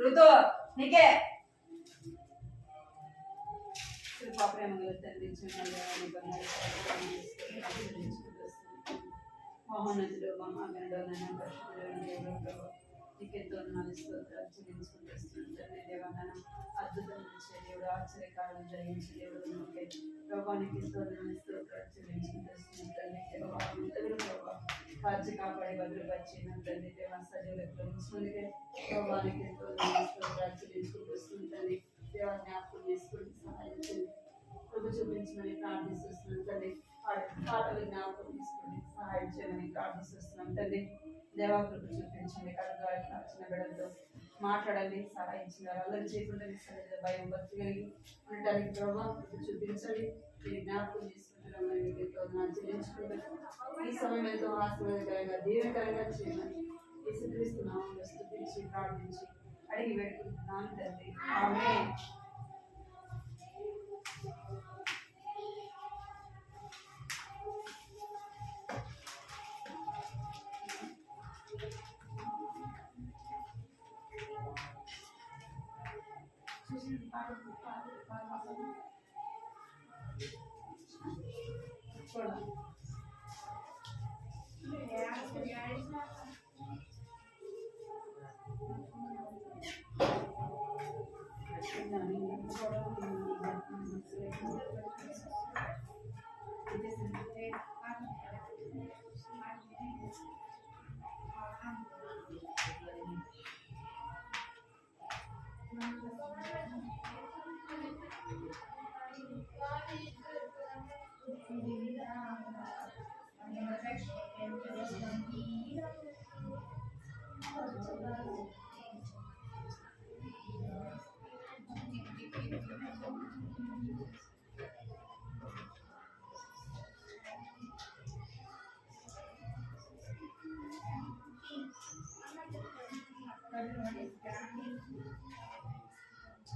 ఋతు నీకే కృపా ప్రేమలు తండ్రి మహోన్నతుడు మహాగణుడు నన్ను పరిశుద్ధుడు నీకెంతో స్తోత్రాలు చెల్లించుకుంటూ వస్తుంటాను దేవా మనం అద్భుతం చేసే దేవుడు ఆశ్చర్యకాలం జరిగించే దేవుడు ప్రభానికి ఎంతో స్తోత్రాలు చెల్లించుకుంటూ వస్తుంటాను ప్రభావ కాచి కాపాడి భద్రపరిచిన తండ్రి దేవా సజీవులకు ఉంచుకుంటే ప్రభానికి ఎంతో స్తోత్రాలు చెల్లించుకుంటూ వస్తుంటాను దేవా జ్ఞాపకం చేసుకుంటూ సహాయం చేయండి కృప చూపించమని ప్రార్థిస్తున్నాం తండ్రి పాటలు జ్ఞాపకం తీసుకొని సహాయం చేయమని ప్రార్థిస్తున్నాం తండ్రి దేవా కృప చూపించండి కడుగా వచ్చిన బిడ్డలతో మాట్లాడండి సహాయం చేయాలి అల్లరి చేయకుండా భయం భక్తి కలిగి ఉండటానికి ప్రభావ కృప చూపించండి మీరు జ్ఞాపకం చేసుకుంటున్నామని మీకు ఎంతో చెల్లించుకుంటాం ఈ సమయం ఎంతో ఆశీర్వాదకరంగా దీవెనకరంగా చేయమని యేసుక్రీస్తున్నాం స్తుతించి ప్రార్థించి అడిగి పెట్టుకుంటున్నాను తండ్రి ఆమేన్.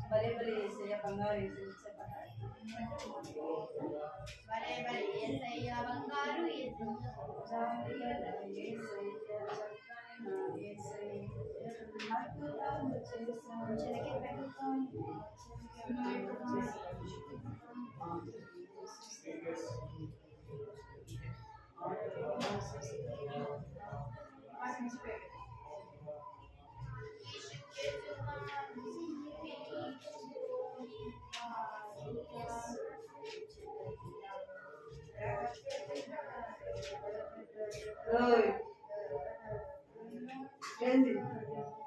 భలే భలే యేసయ్య బంగారు యేసయ్య భలే భలే యేసయ్య బంగారు యేసయ్య అద్భుతాలు చేశావు చెలికి పెట్టుకొని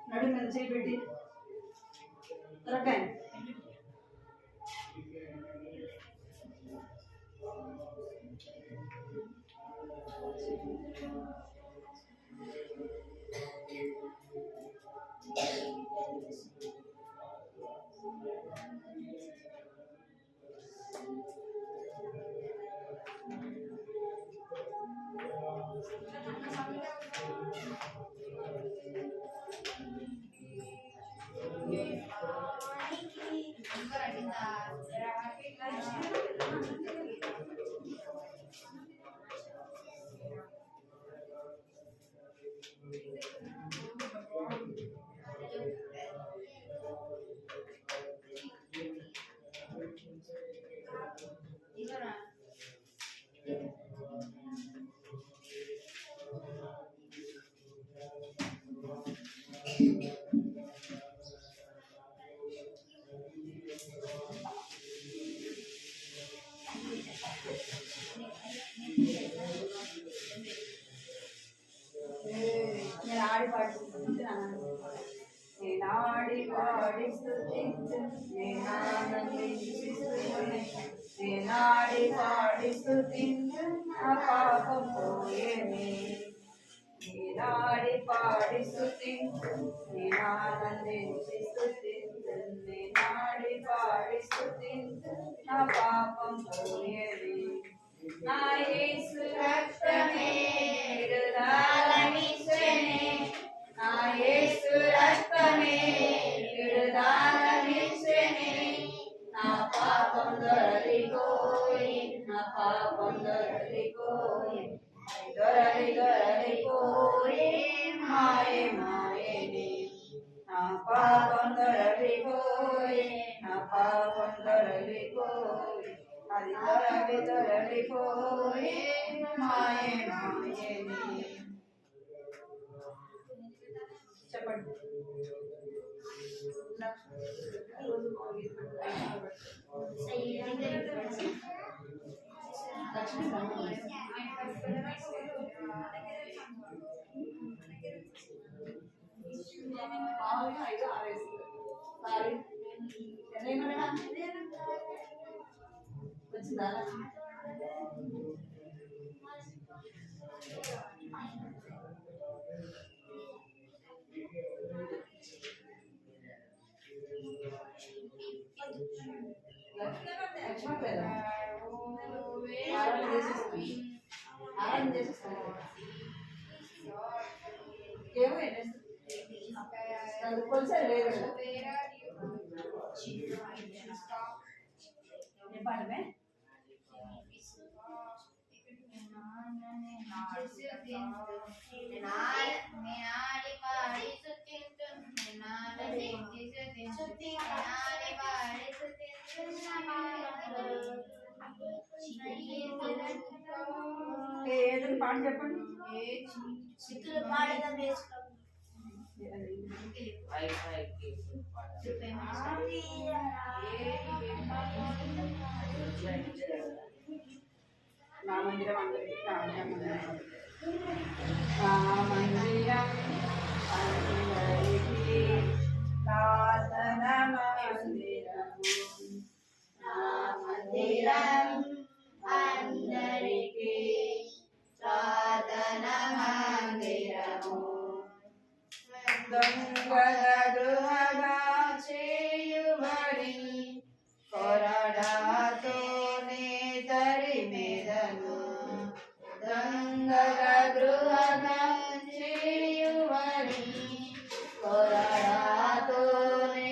నడు మీద చేపెట్టి తరకాయ ఆడి పాడి స్తుతించు నేనాడి పాడి స్తుతించు నా పాపం పోయేనే నేనాడి పాడి స్తుతించు నేనానందించి స్తుతించు నేనాడి పాడి స్తుతించు నా పాపం పోయేనే నా యేసు రక్తమే విడుదలనిచ్చెనే నా యేసు రక్తమే విడుదలనిచ్చెనే నా పాపం దొరలిపోయి నా పాపం దొరలిపోయి దొరలిపోయి మాయే మాయేనే నా పాపం పడిపోయే మాయే మాయని. చెప్పండి. వచ్చిందా? లక్ష్మణ్ ఆరాధన చేసేస్తాను ఏమో కొంచెం లేదు పాడమే ఏదైనా పాట చెప్పండి. నా మందిరం అందరికీ నా మందిరం అందరికీ ప్రార్థన మందిరము. నా మందిరం అందరికీ ప్రార్థన మందిరము. దొంగల గృహగా చేయుబడి కొరడాతోనే తరిమెదను. దొంగల గృహగా చేయుబడి కొరడాతోనే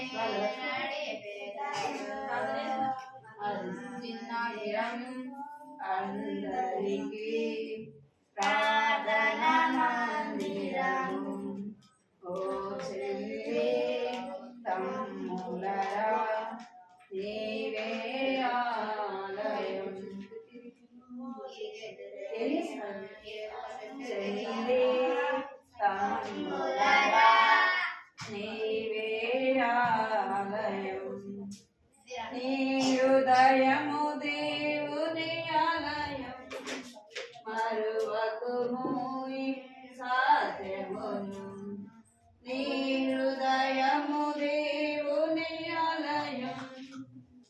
మందిరం అందరికీ ప్రార్థన మందిరము. ఓ చెల్లి తమ్ములరా నీవే ఆలయం. చెల్లి తమ్ములరా నీవే ఆలయం. నీ హృదయము దేవుని ఆలయం. మరువకుము ఈ సత్యమును. నీ హృదయము దేవుని ఆలయం.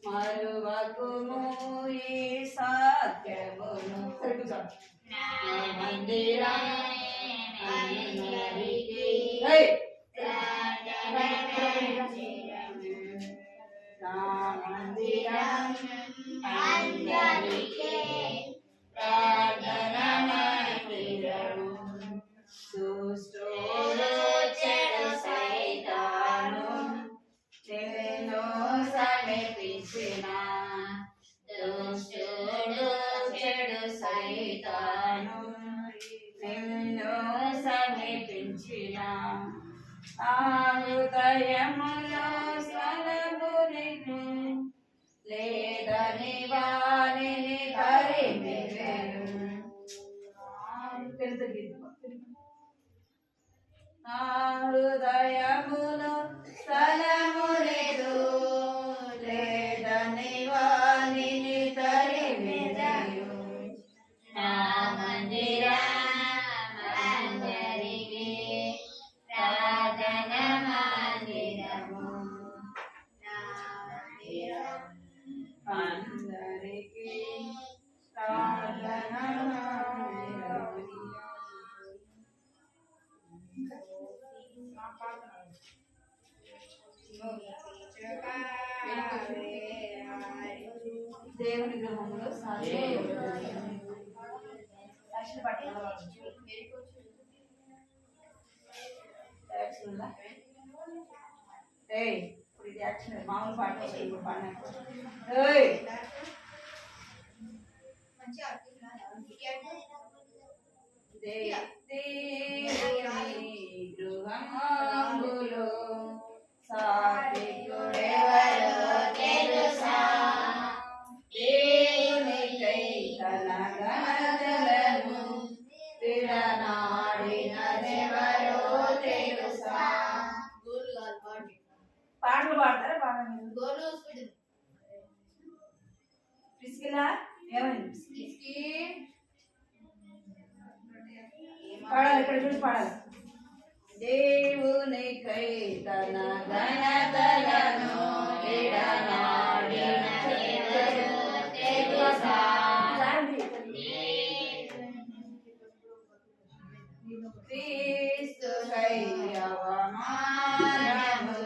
మరువకుము ఈ సత్యమును. మందిరం అందరికీ నా మందిరం అందరికీ ప్రార్థన మందిరము. దుష్టుడు చెడు సైతాను నిన్ను సమీపించిన. దుష్టుడు చెడు సైతాను నిన్ను సమీపించిన. ఆ హృదయములో స్థలము నీకు లేదని వారిని తరిమెదను. నా హృదయములో స్థలము లేదు లేదని వారిని తరిమెదను. నా మందిరం అందరికీ ప్రార్థన మందిరము. నా మందిరం అందరికీ ప్రార్థన మందిరము. దేవుని గృహంలో ఇప్పుడు ఇది యాక్షన్ మామూలు పాట ఇప్పుడు పాడిన గృహంలో సాత్వికుడెవరో తెలుసా. దేవునికై తన నాడినదెవరో తెలుసా. పాటలు పాడతారా బాగా మీరు? ప్రిస్కిలా ఏమైంది? పాడాలి, ఇక్కడ చూసి పాడాలి. దేవునికై తన ఘనతలను విడనాడినదెవరో తెలుసా. క్రీస్తుకై అవమానము,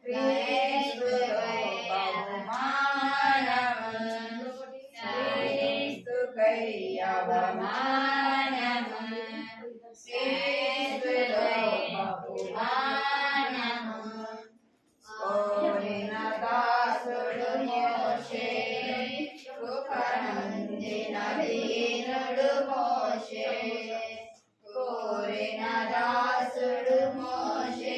క్రీస్తుకై బహుమానము, క్రీస్తుకై అవమానము, క్రీస్తులో బహుమానము. కోరిన దాసుడు మోషే, కృపనొందిన దీనుడు మోషే. కోరిన దాసుడు మోషే,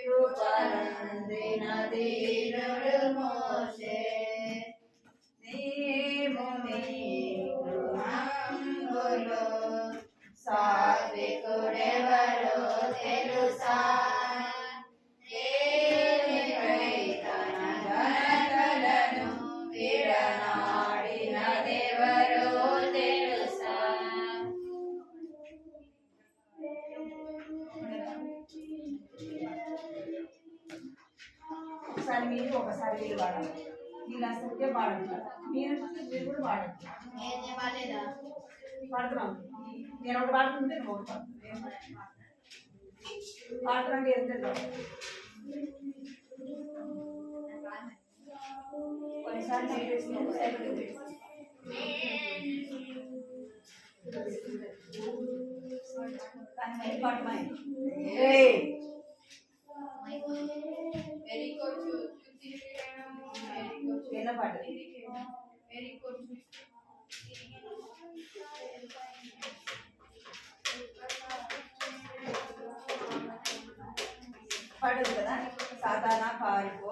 కృపనొందిన దీనుడు మోషే. నీవు నీ గృహంబులో సాత్వికుడెవరో తెలుసా. దేవునికై తన ఘనతలను విడనాడినదెవరో తెలుసా. ఒకసారి మీరు ఒకసారి వీళ్ళు పాడాలి. వీళ్ళు అసలుకే పాడదు. మీరు కూడా పాడదు. పాడుతున్నాం. నేను ఒకటి పాడుతుంటే నువ్వు ఒకటి పాడుతున్నాంటే ఎంత కొన్నిసార్లు కానీ పాట పాట పడదు కదా. సాతానా పారిపో,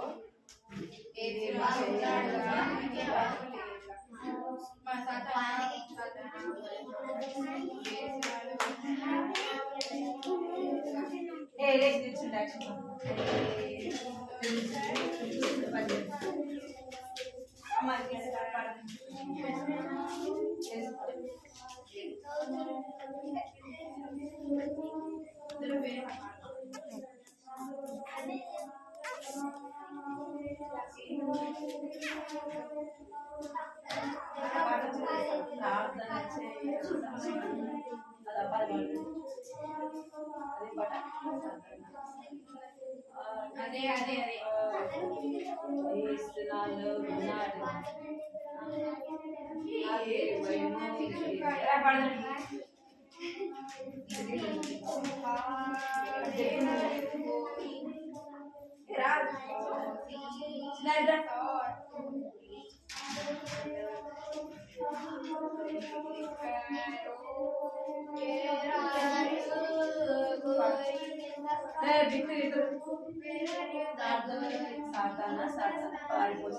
అదే అదే అదే సాతానా సాతానా పారిపో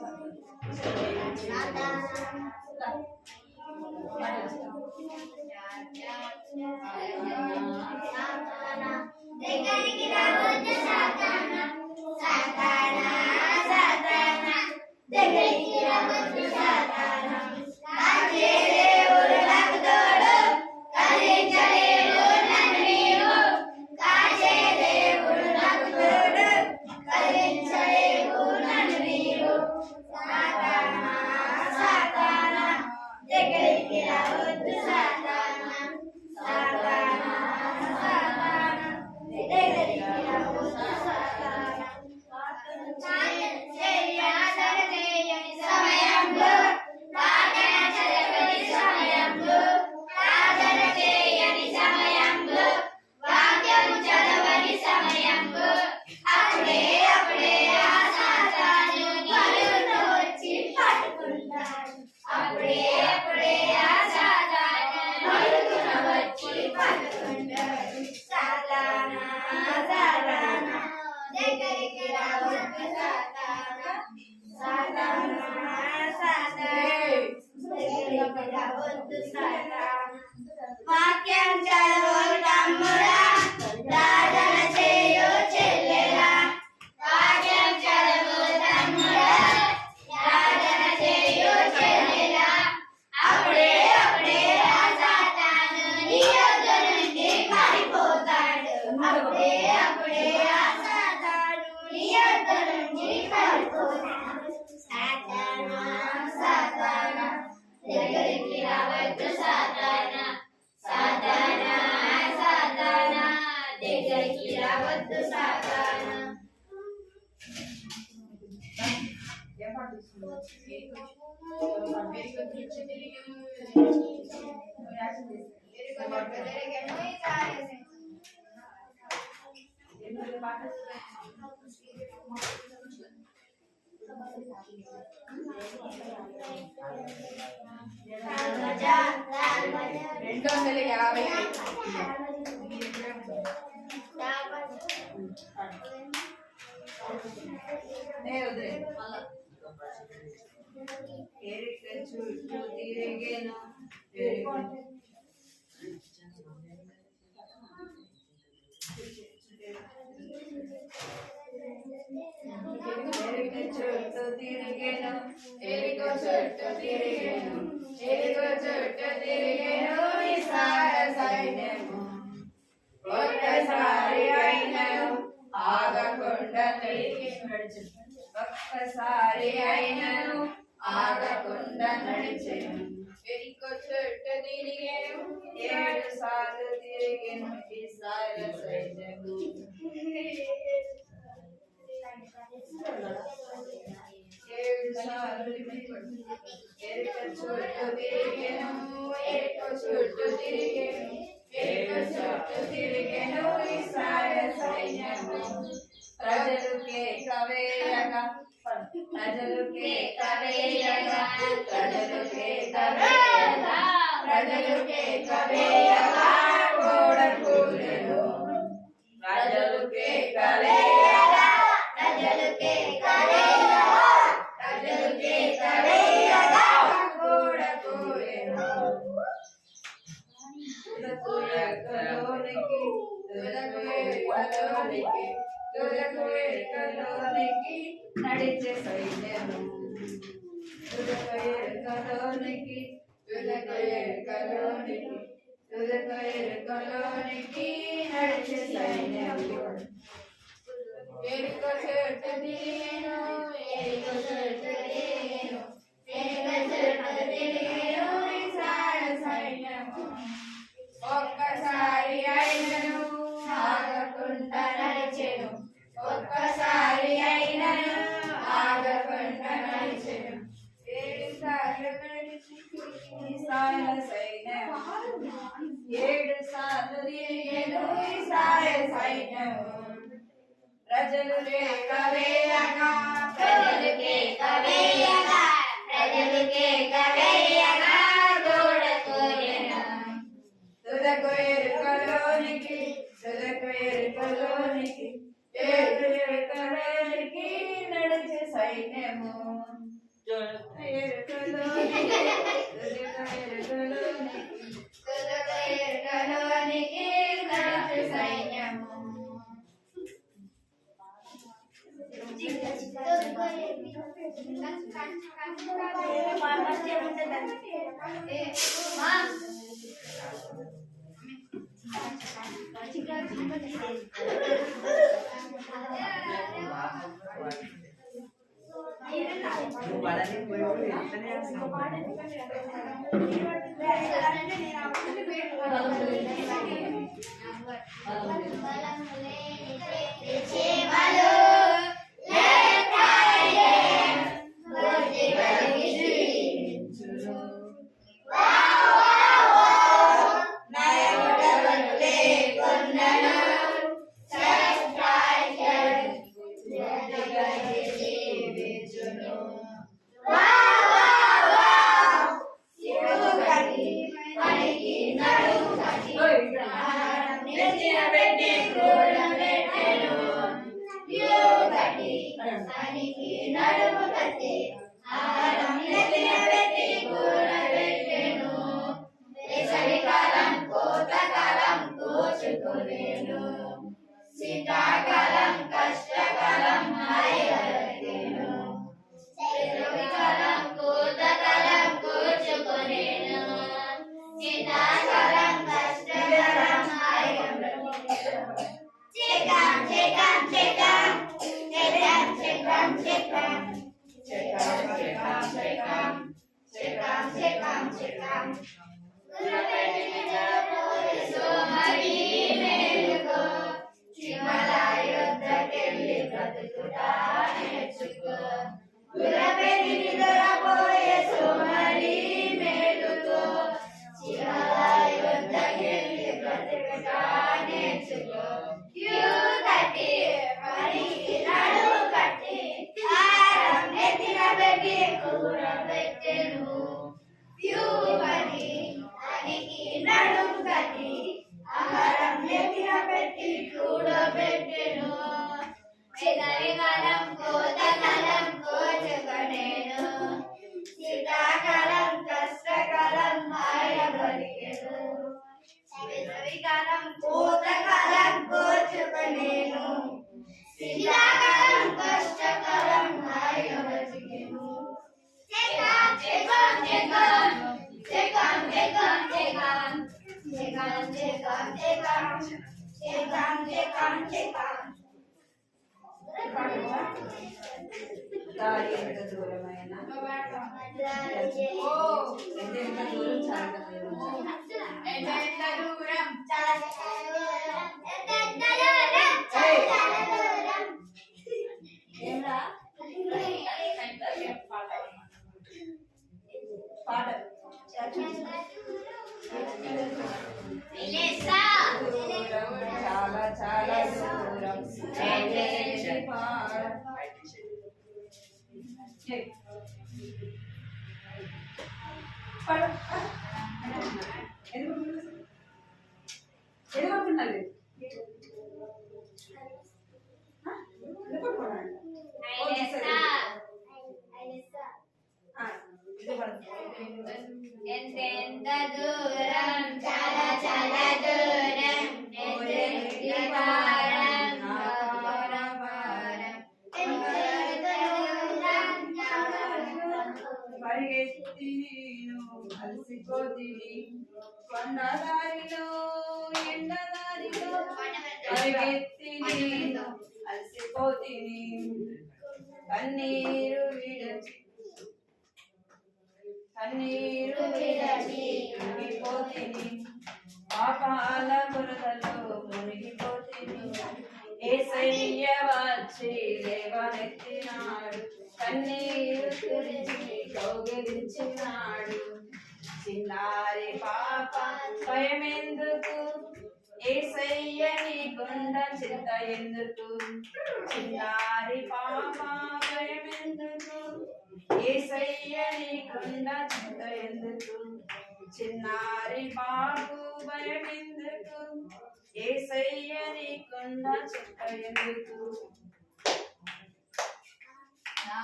చుట్టూ తిరిగేను చుట్టూ తిరిగేను ఎరికో చుట్టూ తిరిగేను ఎరికో చుట్టూ తిరిగేను ఇశ్రాయేలు సైన్యము ఒక్కసారి అయినను ఆగకుండా తిరిగి ఒక్కసారి అయినను ఆగకుండా నడిచెను ఎరికో చుట్టూ తిరిగేను 7 సార్లు తిరిగేను ఇశ్రాయేలు సైన్యము 7 సార్లు ఎరికో చుట్టూ తిరిగేను ఎరికో చుట్టూ తిరిగేను ఎరికో చుట్టూ తిరిగేను ఇశ్రాయేలు సైన్యము ప్రజలు కేక వేయగా ప్రజలు కేక వేయగా ప్రజలు కేక వేయగా ప్రజలు కేక వేయగా గోడ కూలెను ప్రజలు కేక వేయగా ప్రజలు కేక వేయగా ప్రజలు కేక వేయగా గోడ కూలెను తుదకు ఎక్కలోనికి నడిచే సైన్యము తుదకు ఎక్కలోనికి నడిచే సైన్యము ఎరికో చుట్టూ తిరిగేను ఎరికో చుట్టూ తిరిగేను ఎరికో చుట్టూ తిరిగేను ఇశ్రాయేలు సైన్యము ఒక్కసారి అయినను ఆగకుండా నడిచెను ఒక్కసారి అయినను ఆగకుండా నడిచెను 7 సార్లు నడిచి ఇశ్రాయేలు సైన్యము 7 సార్లు తిరిగెను ఇశ్రాయేలు సైన్యము ప్రజలు కేక వేయగా ప్రజలు కేక వేయగా ప్రజలు కేక వేయగా గోడ కూలెను తుదకు ఎరుకలోనికి ఎరుకలోనికి నడిచే సైన్యము ఎరుకలోనికి నడిచే సైన్యము శీతాకాలం కష్టకాలం హాయిగలిగెను వేసవికాలం కోతకాలం కూర్చుకొనెను శీతాకాలం కష్టకాలం హాయిగలిగెను చెకం చెకం చెకం చెకం చెకం చెకం చెకం చెకం చెకం చెకం చెకం కులపెట్టిన సోమరి మేలుకో చిమలాయ పూతకాలం కోర్చుకొనేను శీతాకాలం కష్టకాలం హాయిగా బ్రతికెను చెకాం చెకాం చెకాం చెకాం చెకాం చెకాం చెకాం చెకాం చెకాం చెకాం చెకాం దారి ఎంత దూరమైన ఎంత దూరం చాలా దూరం పాట చాలా చాలా దూరం ఎదుగుతున్నది ఎంతెంత దూరం చాలా చాలా దూరం ఎంతెంత భారం పరిగెత్తి నేను అలసిపోతిని కొండదారిలో ఎండదారిలో పరిగెత్తి నేను అలసిపోతిని కన్నీరు విడచి మునిగిపోతిని పాపాల బురదలో మునిగిపోతిని యేసయ్య వచ్చి లేవనెత్తినాడు కన్నీరు తుడిచి కౌగిలించినాడు చిన్నారి పాప భయమెందుకు యేసయ్య నీకుండ చింత ఎందుకు చిన్నారి పాప భయమెందుకు యేసయ్య నీకుండ చింత ఎందుకు చిన్నారి బాబు భయమెందుకు యేసయ్య నీకుండ చింత ఎందుకు నా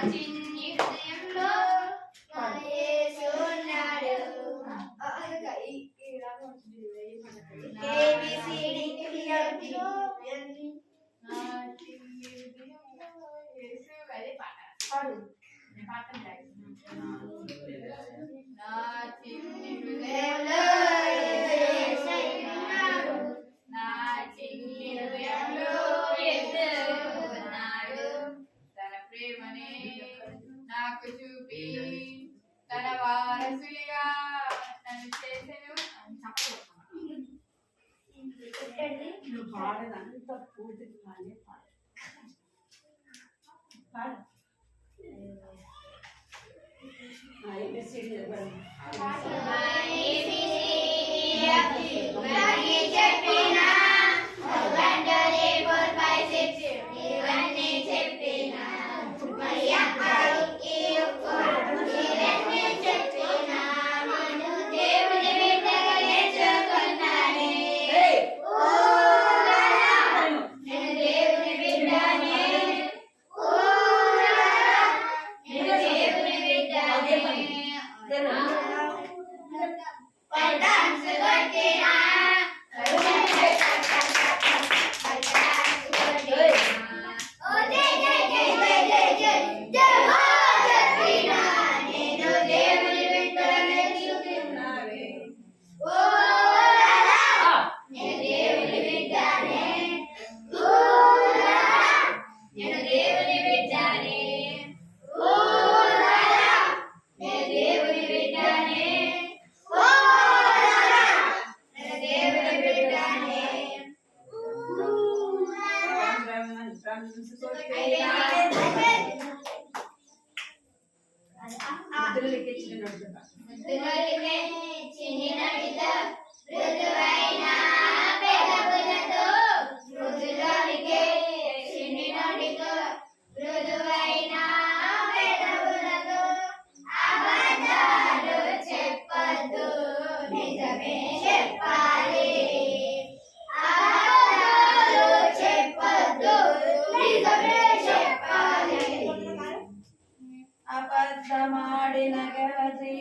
చిన్ని హృదయంలో నా యేసు ఉన్నాడు ఏబిసిడి క్లియర్టీ నా చిన్ని హృదయంలో యేసు అదే పాట నా చిన్ని హృదయంలో యేసు ఉన్నాడు నా చిన్ని హృదయంలో యేసు ఉన్నాడు తన ప్రేమనే నాకు చూపి తన వారసులుగా నన్ను చేసెను నువ్వు పాడదంతా పూర్తిగా పాడే పాడు అబద్ధమాడిన గజి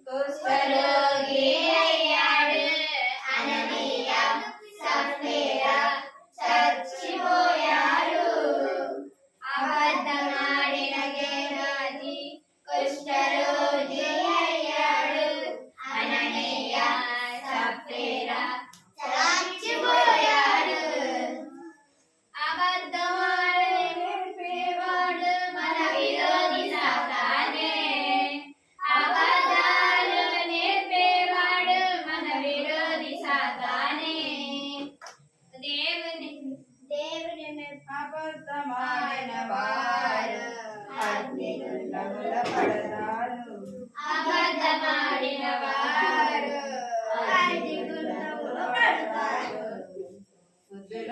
కుష్ఠరోగి అయ్యాడు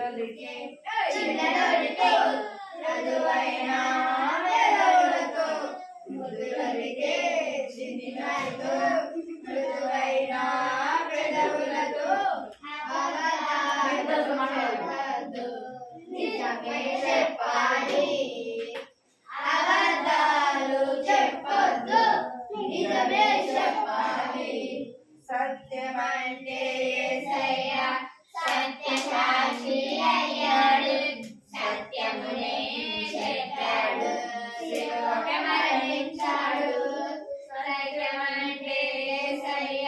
చిన్నదొలికే చిన్నదొలికే మృదువైన పెదవులతో ముద్దులొలికే చిన్నదొలితో మృదువైన పెదవులతో అబద్ధాలు నిజమే చెప్పాలి అబద్ధాలు చెప్పొద్దు నిజమే చెప్పాలి సత్యమంటే యేసయ్య సత్య సాక్షి అయ్యాడు సత్యమునే చెప్పాడు శిలువపై మరణించాడు సత్యమంటే యేసయ్య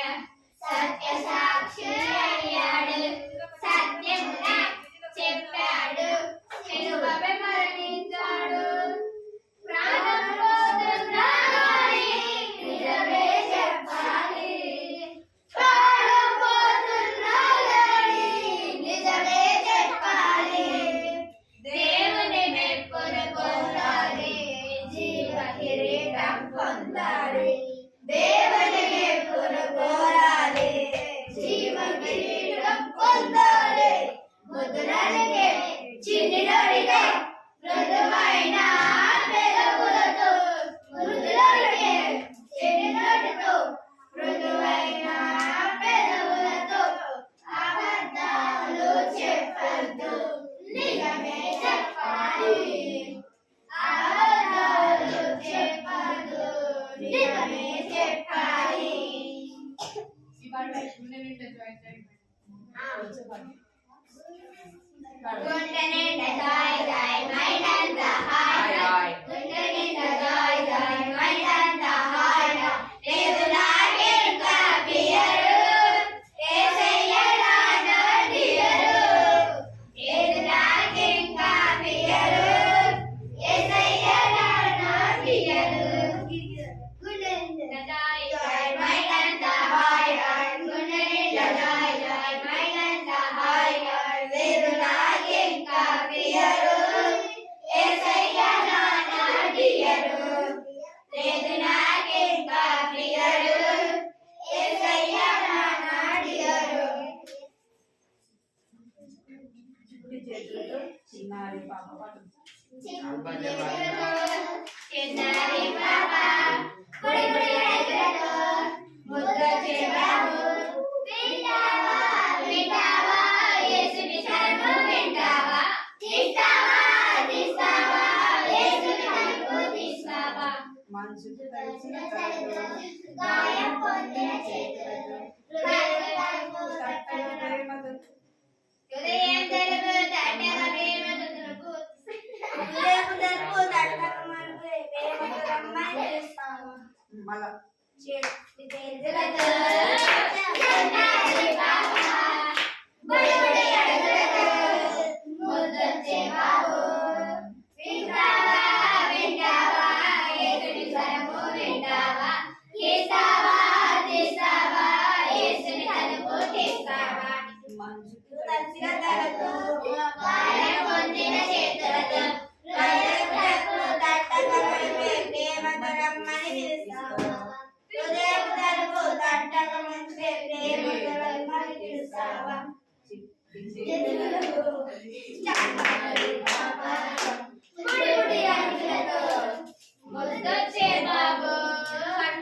సత్య సాక్షి అయ్యాడు సత్యమునే చెప్పాడు శిలువపై మరణించాడు ప్రాణం పోతున్నది నిజమే చెప్పాలి ప్రాణం పోతున్నది నిజమే చెప్పాలి దేవుని మెప్పును పొందాలి జీవ కిరీటం పొందాలి దేవుని మెప్పును కోరాలి జీవ కిరీటం పొందాలి ముద్దులడిగే చిన్నిలడిగే మృదువైన పెదవులతో మృదులడిగే చిన్నిలడితో మృదువైన పెదవులతో అబద్ధాలు చెప్పొద్దు నిజమే చెప్పాలి అబద్ధాలు చెప్పొద్దు నిజమే చెప్పాలి ఇవాళ గుండె నిండా జాయిన్ అయిపోయింది గుండె నిండా జాయ్ జాయ్ మైనంతా హాయ్ హాయ్ గుండె నిండా జాయ్ జాయ్ మైనంతా హాయ్ హాయ్ లేదు నాకింకా ఫియరు యేసయ్య నా డియరు లేదు నాకింకా ఫియరు యేసయ్య నా డియరు గుండె నిండా జాయ్ జాయ్ మైనంతా హాయ్ హాయ్ గుండె నిండా జాయ్ జాయ్ మైనంతా హాయ్ హాయ్ లేదు నాకింకా ఫియరు యేసయ్య నా డియరు లేదు నాకింకా ఫియరు యేసయ్య నా డియరు కుడి చేతులతో చిన్నారి పాప పాటు చిన్నారి పాప కుడి కుడి చేతులతో ముద్దు చేబాబు వింటావా వింటావా యేసుని శరణు వింటావా తీస్తావా తీస్తావా యేసుని తలుపు తీస్తావా మనసుకు తడిచిన కళ్ళు గాయం పొందిన చేతులతో హృదయపు తట్టల ప్రేమతో హృదయం తెలుపు తట్టల ప్రేమతో తెలుపు హృదయపు తెలుపు తట్టల ప్రేమతో రమ్మని పిలుస్తావా మళ్ళా చేతులతో చిన్నారి పాప బడి బడి అడుగులతో ముద్దొచ్చే బాబు వింటావా వింటావా యేసుని స్వరము వింటావా తీస్తావా తీస్తావా యేసుని తలుపు తీస్తావా మనసుకు తడిసిన తలతో గాయం పొందిన చేతులతో హృదయపు తట్టల ప్రేమతో రమ్మని పిలుస్తావా హృదయపు తలుపు తట్టక ముందే ప్రేమతో రమ్మని పిలుస్తావా చేతులతో చిన్నారి పాప గుడి గుడి అడుగులతో ముద్దొచ్చే బాబు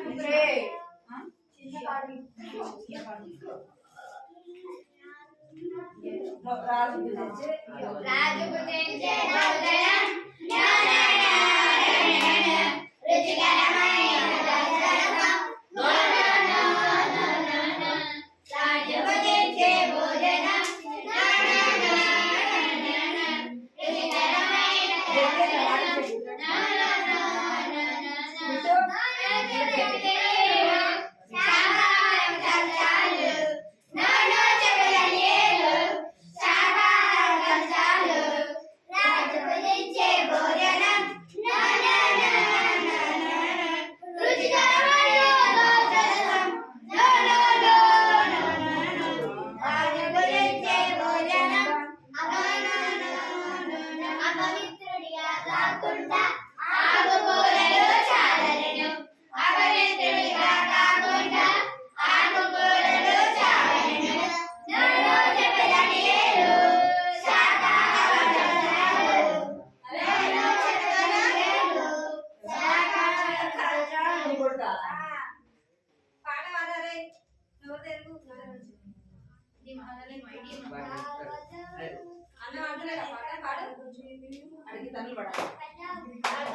ఇద్దరే రాజు గురించి రాజుకు తెంచే భోజనం నారాయణ రుచికరమైన దర్శనం రాజుకు తెంచే భోజనం రుచికరమైన శాకాహారం కంచాలు నోనో చెవులనేలు శాకాహారం కంచాలు రాజుకు తెంచే భోజనం అన్న అంటలేదా పాట పాడు అడిగి తన్నులు పడాలి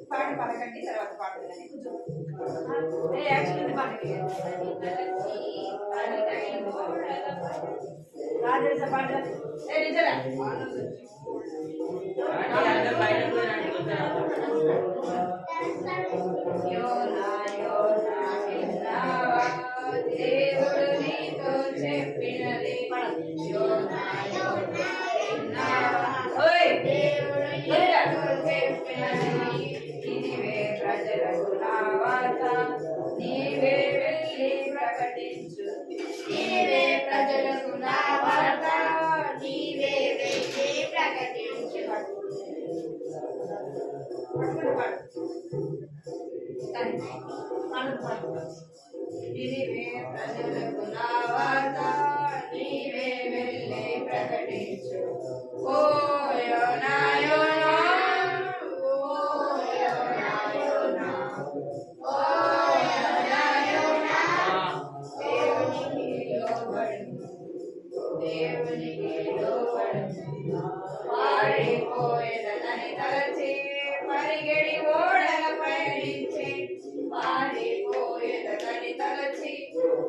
పాట పాడకండి తర్వాత పాడుతుందని కొంచెం యాక్చువల్లీ పాటకి రాజేశ పాట దేవుడు నీతో చెప్పినది నీవే ప్రజలకు నా వార్త నీవే వెళ్ళి ప్రకటించు నీవే ప్రజలకు నా వార్త నీవే వెళ్ళి ప్రకటించు నీవే ప్రజలకు నా వార్త నీవే వెళ్ళి ప్రకటించు ఓ యోనా యోనా దేవునికి లోబడు పారిపోయేదని తలచి పరిగెడి ఓడల పయనించి పారిపోయేదని తలచి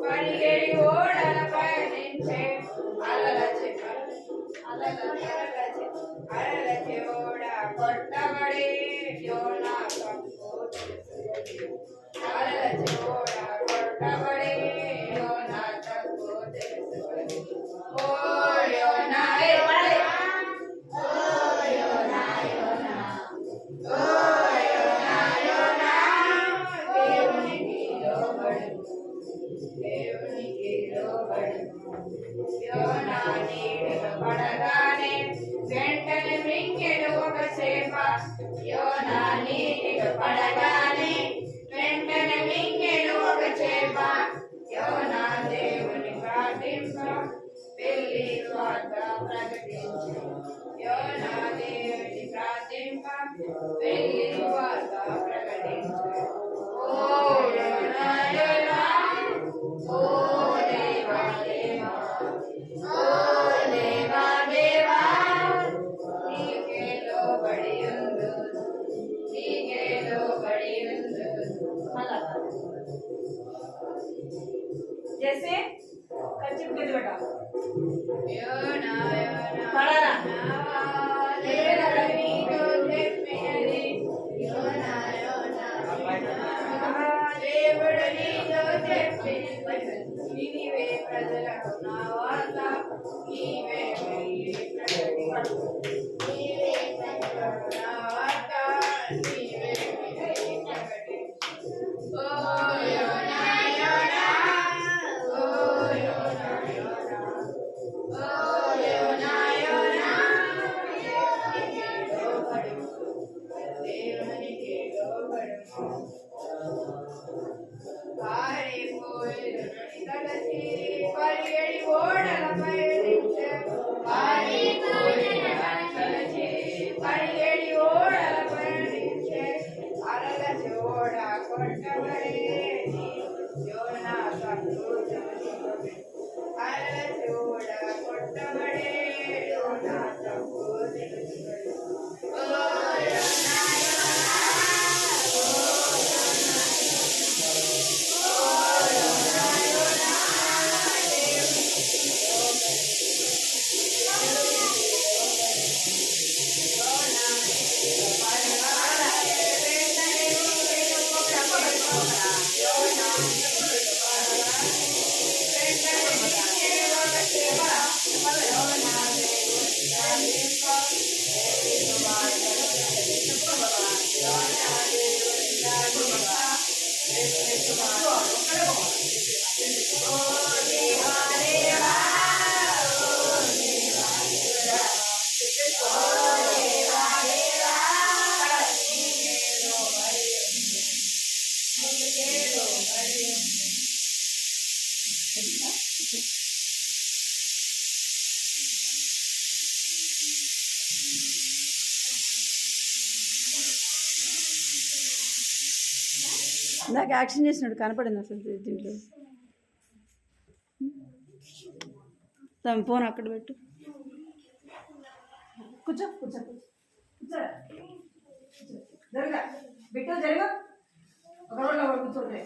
పరిగెడి ఓడల పయనించే అలలచి ఓడ కొట్టబడి యోనా అలలచి ఓడ కొట్టబడి యోనా తప్పు తెలుసుకొని ఓ యోనా ఓ యోనా యోనా ఓ యోనా యోనా నీటిలో పడగానే వెంటనే మింగెడు ఒక చేప. యోనా నీటిలో పడగానే వెంటనే మింగెడు ఒక చేప. యోనా దేవుని ప్రార్థింప వెళ్ళి స్వార్థ ప్రకటించు. యోనా దేవుని ప్రార్థింప వెళ్ళి స్వార్థ ప్రకటించు. ఓ యోనా యోనా, ఓ దేవా దేవా, ఓ దేవా దేవా, నీకే లోబడి ఉండు, నీకే లోబడి ఉండు. जैसे कच्चे के बेटा యోనా యోనా పడరా. దేవుడు నీతో చెప్పినది. యోనా యోనా దేవుడు నీతో చెప్పినది. నీవే ప్రజలకు నా వార్త, నీవే వెళ్ళి ప్రకటించు. నీవే ప్రజలకు నా వార్త, నీవే వెళ్ళి ప్రకటించు. ఓ యోనా యోనా, ఓ యోనా యోనా, ఓ యోనా యోనా, దేవునికి లోబడు, దేవునికి లోబడు. పారిపోయేదని తలచి పరిగెడి ఓడలపై నిలిచె. పారిపోయేదని తలచి పరిగెడి ఓడలపై నిలిచె. అలలచి ఓడ కొట్టబడేది. యోనా సంతోషముతో అలలచి ఓడ కొట్టబడే. యోనా సంతోషముతో ఓ యోనా యోనా, ఇందాక యాక్షన్ చేసినాడు కనపడింది అసలు దీంట్లో. తమ ఫోన్ అక్కడ పెట్టు. కూర్చో కూర్చో కూర్చో. జరగా బిట్టు జరుగు. ఒక రోజులో ఒకటి కూర్చోండి.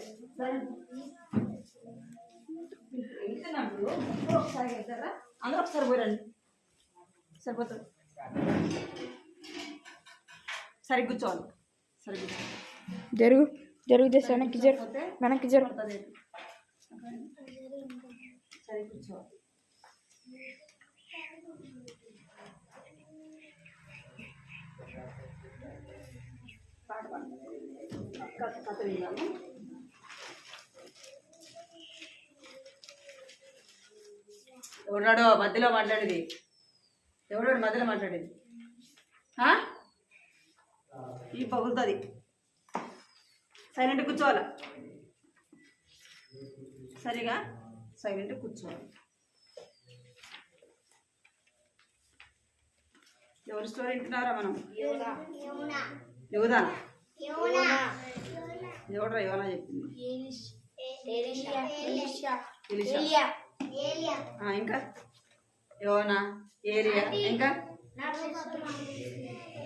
వెళ్తున్నప్పుడు ఒకసారి వెళ్తారా? అందరూ ఒకసారి పోరండి, సరిపోతుంది. సరి కూర్చోవాలి, సరి కూర్చోవాలి. జరుగు జరుగు జస్ట్ వెనక్కి జరుగు, వెనక్కి జరుగు. సరి కూర్చోవాలి. పాట పాడు. కథ విన్నాము. ఎవడాడో మధ్యలో మాట్లాడేది? ఎవడాడు మధ్యలో మాట్లాడేది? ఈ పగులుతుంది. సైలెంట్ కూర్చోవాలా, సరిగా సైలెంట్ కూర్చోవాలి. ఎవరి స్టోరీ వింటున్నారా మనం? యోనా. ఎవడరా యోనా చెప్పింది? ఎలీషా. ఇంకా యోనా, ఏలియా, ఇంకా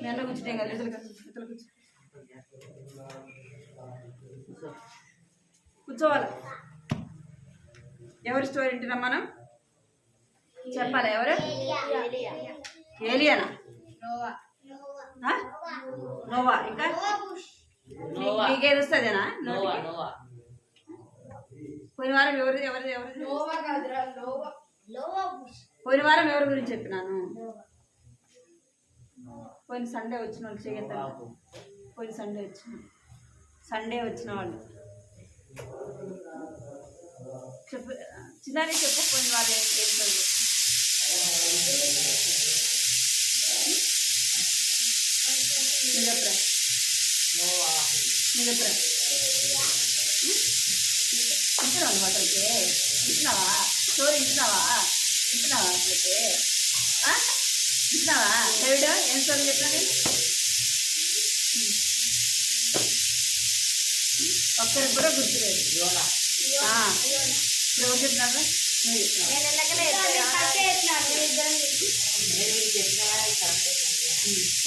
నేను కూర్చుంటాం కదా. ఇతరులు కూర్చోవాలి. ఎవరి స్టోరీ వింటున్నాం మనం? చెప్పాలి. ఎవరు? ఏలియానా? నోవా. ఇంకా మీకేది వస్తుందేనా? పోయిన వారం ఎవరు ఎవరు ఎవరు పోయిన వారం ఎవరి గురించి చెప్పినాను? పోయిన సండే వచ్చిన వాళ్ళు చేయగలుగుతారు. పోయిన సండే వచ్చిన వాళ్ళు చిన్నారి చెప్పు పోయిన వారు ఏం చదువు ఇచ్చినావా హోటల్కి ఇచ్చినావా స్టోరీ ఇచ్చినావా అట్లయితే ఇచ్చినావా డేవిడ్ ఏం స్టోరీ చెప్పండి ఒక్కరికి కూడా గుర్తులేదు ఇప్పుడు ఎవరు చెప్పినారు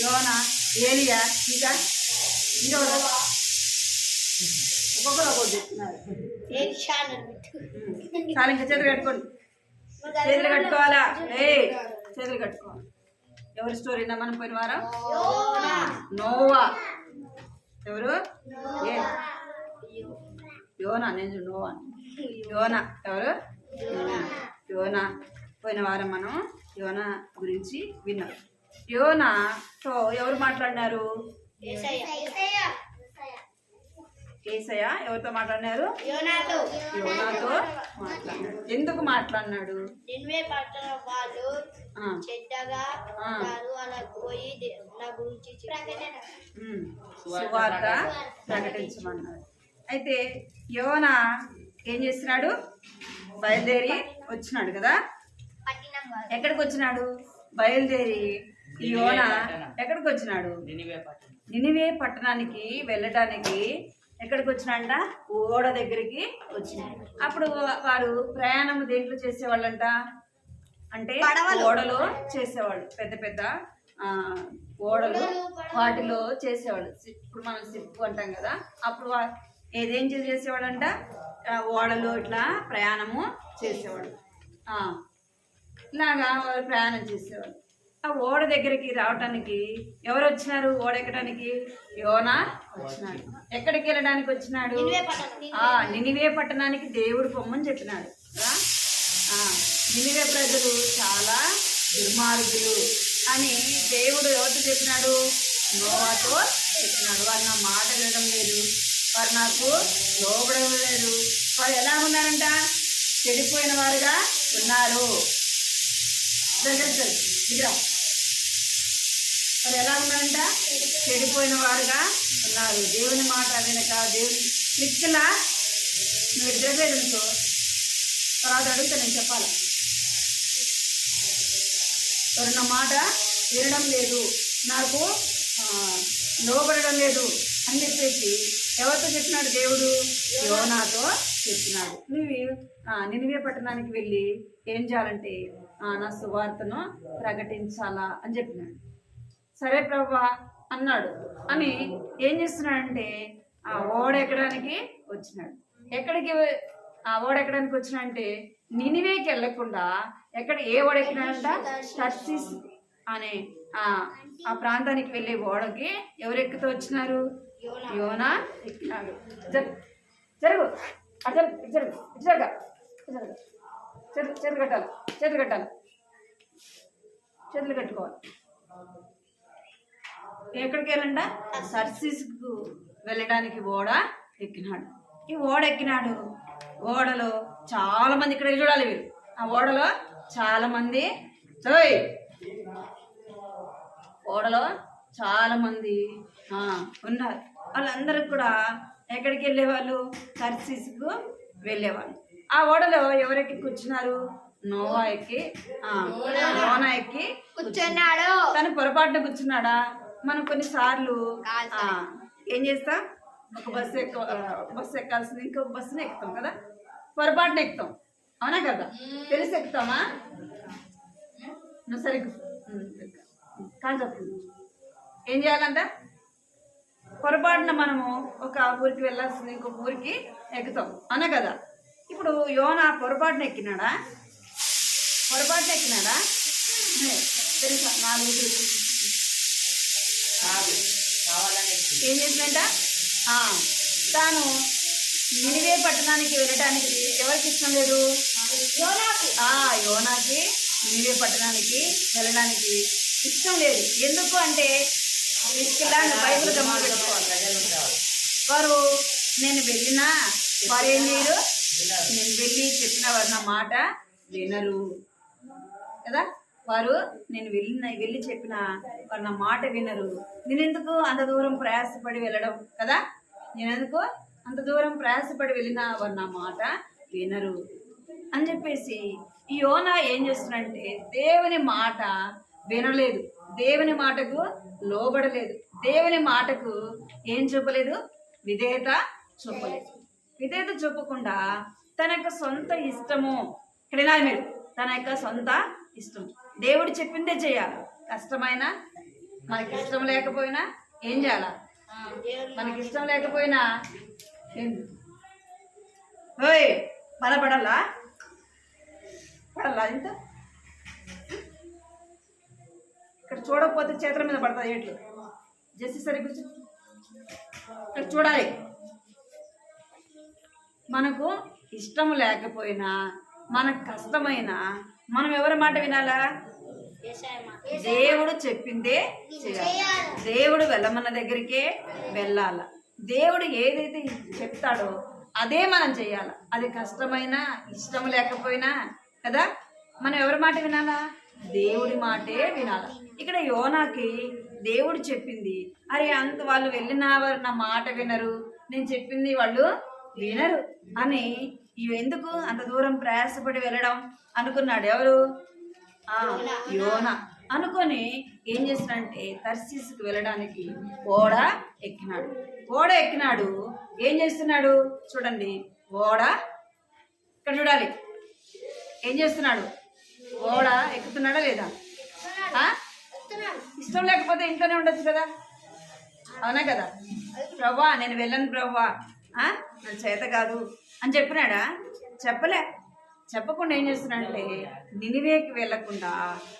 యోనా ఏలియా ఇంకా ఒక్కొక్కరు ఒక్కొక్కరు చెప్తున్నారు చాలా ఇంకా చేతులు కట్టుకోండి చేతులు కట్టుకోవాలా చేతులు కట్టుకోవాలి ఎవరి స్టోరీ మనం పోయిన వారం నోవా ఎవరు యోనా నేను నోవా యోనా ఎవరు యోనా పోయిన వారం మనం యోనా గురించి విన్నాం యోనాతో ఎవరు మాట్లాడినారు ఏసయ్య ఎవరితో మాట్లాడినారు యోనాతో మాట్లాడినాడు ఎందుకు మాట్లాడినాడు సువార్త ప్రకటించమన్నాడు అయితే యోనా ఏం చేస్తున్నాడు బయలుదేరి వచ్చినాడు కదా ఎక్కడికి వచ్చినాడు బయలుదేరి ఈ యోనా ఎక్కడికి వచ్చినాడు నినివే పట్టణానికి వెళ్ళటానికి ఎక్కడికి వచ్చినాడంట ఓడ దగ్గరికి వచ్చినాడు అప్పుడు వారు ప్రయాణం దేంట్లో చేసేవాళ్ళంట అంటే ఓడలో చేసేవాళ్ళు పెద్ద పెద్ద ఓడలు వాటిలో చేసేవాళ్ళు ఇప్పుడు మనం సిప్పు అంటాం కదా అప్పుడు ఏదేం చేసేవాడంట ఓడలో ఇట్లా ప్రయాణము చేసేవాడు ఇలాగా వారు ప్రయాణం చేసేవాళ్ళు ఆ ఓడ దగ్గరికి రావటానికి ఎవరు వచ్చినారు ఓడ ఎక్కడానికి యోనా వచ్చినాడు ఎక్కడికి వెళ్ళడానికి వచ్చినాడు నినివే పట్టణానికి దేవుడు పొమ్మని చెప్పినాడు నినివే ప్రజలు చాలా దుర్మార్గులు అని దేవుడు ఎవరితో చెప్పినాడు నోవాతో చెప్పినాడు వారు నా మాట వినడం లేదు వారు నాకు లోబడడం లేదు వారు ఎలా ఉన్నారంట చెడిపోయిన వారుగా ఉన్నారు దగ్గర వారు ఎలా ఉన్నారంట చెడిపోయిన వారుగా ఉన్నారు దేవుని మాట వినక దేవుని క్లిక్లా నువ్వు ఎదురవేదంతో తర్వాత అడిగితే నేను చెప్పాలి వారు నా మాట వినడం లేదు నాకు లోబడడం లేదు అని చెప్పేసి ఎవరితో చెప్పినాడు దేవుడు యోనాతో చెప్పినాడు నువ్వు నినివే పట్టణానికి వెళ్ళి ఏం చేయాలంటే నా సువార్తను ప్రకటించాలా అని చెప్పినాడు సరే ప్రభువా అన్నాడు అని ఏం చేస్తున్నాడంటే ఆ ఓడ ఎక్కడానికి వచ్చినాడు ఎక్కడికి ఆ ఓడ ఎక్కడానికి వచ్చినాడంటే నినివేకి వెళ్ళకుండా ఏ ఓడ ఎక్కినాడంట టర్సిస్ అనే ఆ ప్రాంతానికి వెళ్ళే ఓడకి ఎవరు ఎక్కుతూ వచ్చినారు యోనా ఎక్కినాడు జరుగు అటు జరుగు జరగా చేతులు కట్టాలి చేతులు కట్టుకోవాలి ఎక్కడికి వెళ్ళంట టర్సిస్కు వెళ్ళడానికి ఓడ ఎక్కినాడు ఈ ఓడ ఎక్కినాడు ఓడలో చాలా మంది ఇక్కడ చూడాలి వీరు ఆ ఓడలో చాలా మంది ఓడలో చాలా మంది ఉన్నారు వాళ్ళందరూ కూడా ఎక్కడికి వెళ్ళేవాళ్ళు టర్సిస్కు వెళ్ళేవాళ్ళు ఆ ఓడలో ఎవరెక్కి కూర్చున్నారు నోవా ఎక్కి కూర్చున్నాడు తను పొరపాటున కూర్చున్నాడా మనం కొన్నిసార్లు ఏం చేస్తాం ఒక బస్సు ఎక్కాల్సింది ఇంకొక బస్సుని ఎక్కుతాం కదా పొరపాటున ఎక్కుతాం అవునా కదా తెలిసి ఎక్కుతామా నువ్వు సరిగ్గా కాదు చెప్పు ఏం చేయాలంట పొరపాటున మనము ఒక ఊరికి వెళ్ళాల్సింది ఇంకొక ఊరికి ఎక్కుతాం అవునా కదా ఇప్పుడు యోనా పొరపాటున ఎక్కినాడా తెలుసా 4 ఏం చేసిందంట తాను నినివే పట్టణానికి వెళ్ళటానికి ఎవరికి ఇష్టం లేదు యోనాకి నినివే పట్టణానికి వెళ్ళడానికి ఇష్టం లేదు ఎందుకు అంటే బైబిల్ గమనం పెట్టుకోవాలి వారు నేను వెళ్ళినా వారు ఏం చేయరు నేను వెళ్ళి చెప్పిన వారు నా మాట వినరు కదా. వారు నేను వెళ్ళి చెప్పిన వారు నా మాట వినరు. నేనెందుకు అంత దూరం ప్రయాసపడి వెళ్ళడం కదా, నేనెందుకు అంత దూరం ప్రయాసపడి వెళ్ళిన వారు నా మాట వినరు అని చెప్పేసి ఈ యోనా ఏం చేస్తున్నాడంటే దేవుని మాట వినలేదు, దేవుని మాటకు లోబడలేదు, దేవుని మాటకు ఏం చూపలేదు, విధేయత చూపలేదు. విధేయత చూపకుండా తన యొక్క సొంత ఇష్టము, ఇక్కడ మీరు తన యొక్క సొంత ఇష్టం, దేవుడు చెప్పిందే చేయాలి. కష్టమైనా మనకి ఇష్టం లేకపోయినా ఏం చేయాలా, మనకి ఇష్టం లేకపోయినా ఓయ్ బలపడాలా, పడాలా ఇంత ఇక్కడ చూడకపోతే చేతుల మీద పడుతుంది ఏట్లు. జస్ట్ సరి కూర్చో, ఇక్కడ చూడాలి. మనకు ఇష్టం లేకపోయినా మనకు కష్టమైనా మనం ఎవరి మాట వినాలా, దేవుడు చెప్పిందే చేయాలి. దేవుడు వెళ్ళమన్న దగ్గరికే వెళ్ళాల. దేవుడు ఏదైతే చెప్తాడో అదే మనం చేయాలి. అది కష్టమైనా ఇష్టం లేకపోయినా కదా, మనం ఎవరి మాట వినాలా, దేవుడి మాటే వినాలి. ఇక్కడ యోనాకి దేవుడు చెప్పింది, అరే అంత వాళ్ళు వెళ్ళిన వారు నా మాట వినరు, నేను చెప్పింది వాళ్ళు వినరు అని ఎందుకు అంత దూరం ప్రయాసపడి వెళ్ళడం అనుకున్నాడు. ఎవరు, యోనా అనుకొని ఏం చేస్తున్నాడంటే తర్సీసుకు వెళ్ళడానికి ఓడ ఎక్కినాడు. ఓడ ఎక్కినాడు, ఏం చేస్తున్నాడు చూడండి. ఓడ ఇక్కడ చూడాలి, ఏం చేస్తున్నాడు, ఓడ ఎక్కుతున్నాడా లేదా. ఇష్టం లేకపోతే ఇంట్లోనే ఉండొచ్చు కదా, అవునా కదా. ప్రవ్వా నేను వెళ్ళను ప్రవ్వా, నా చేత కాదు అని చెప్పినాడా, చెప్పలే. చెప్పకుండా ఏం చేస్తున్నాడంటే నినివేకి వెళ్ళకుండా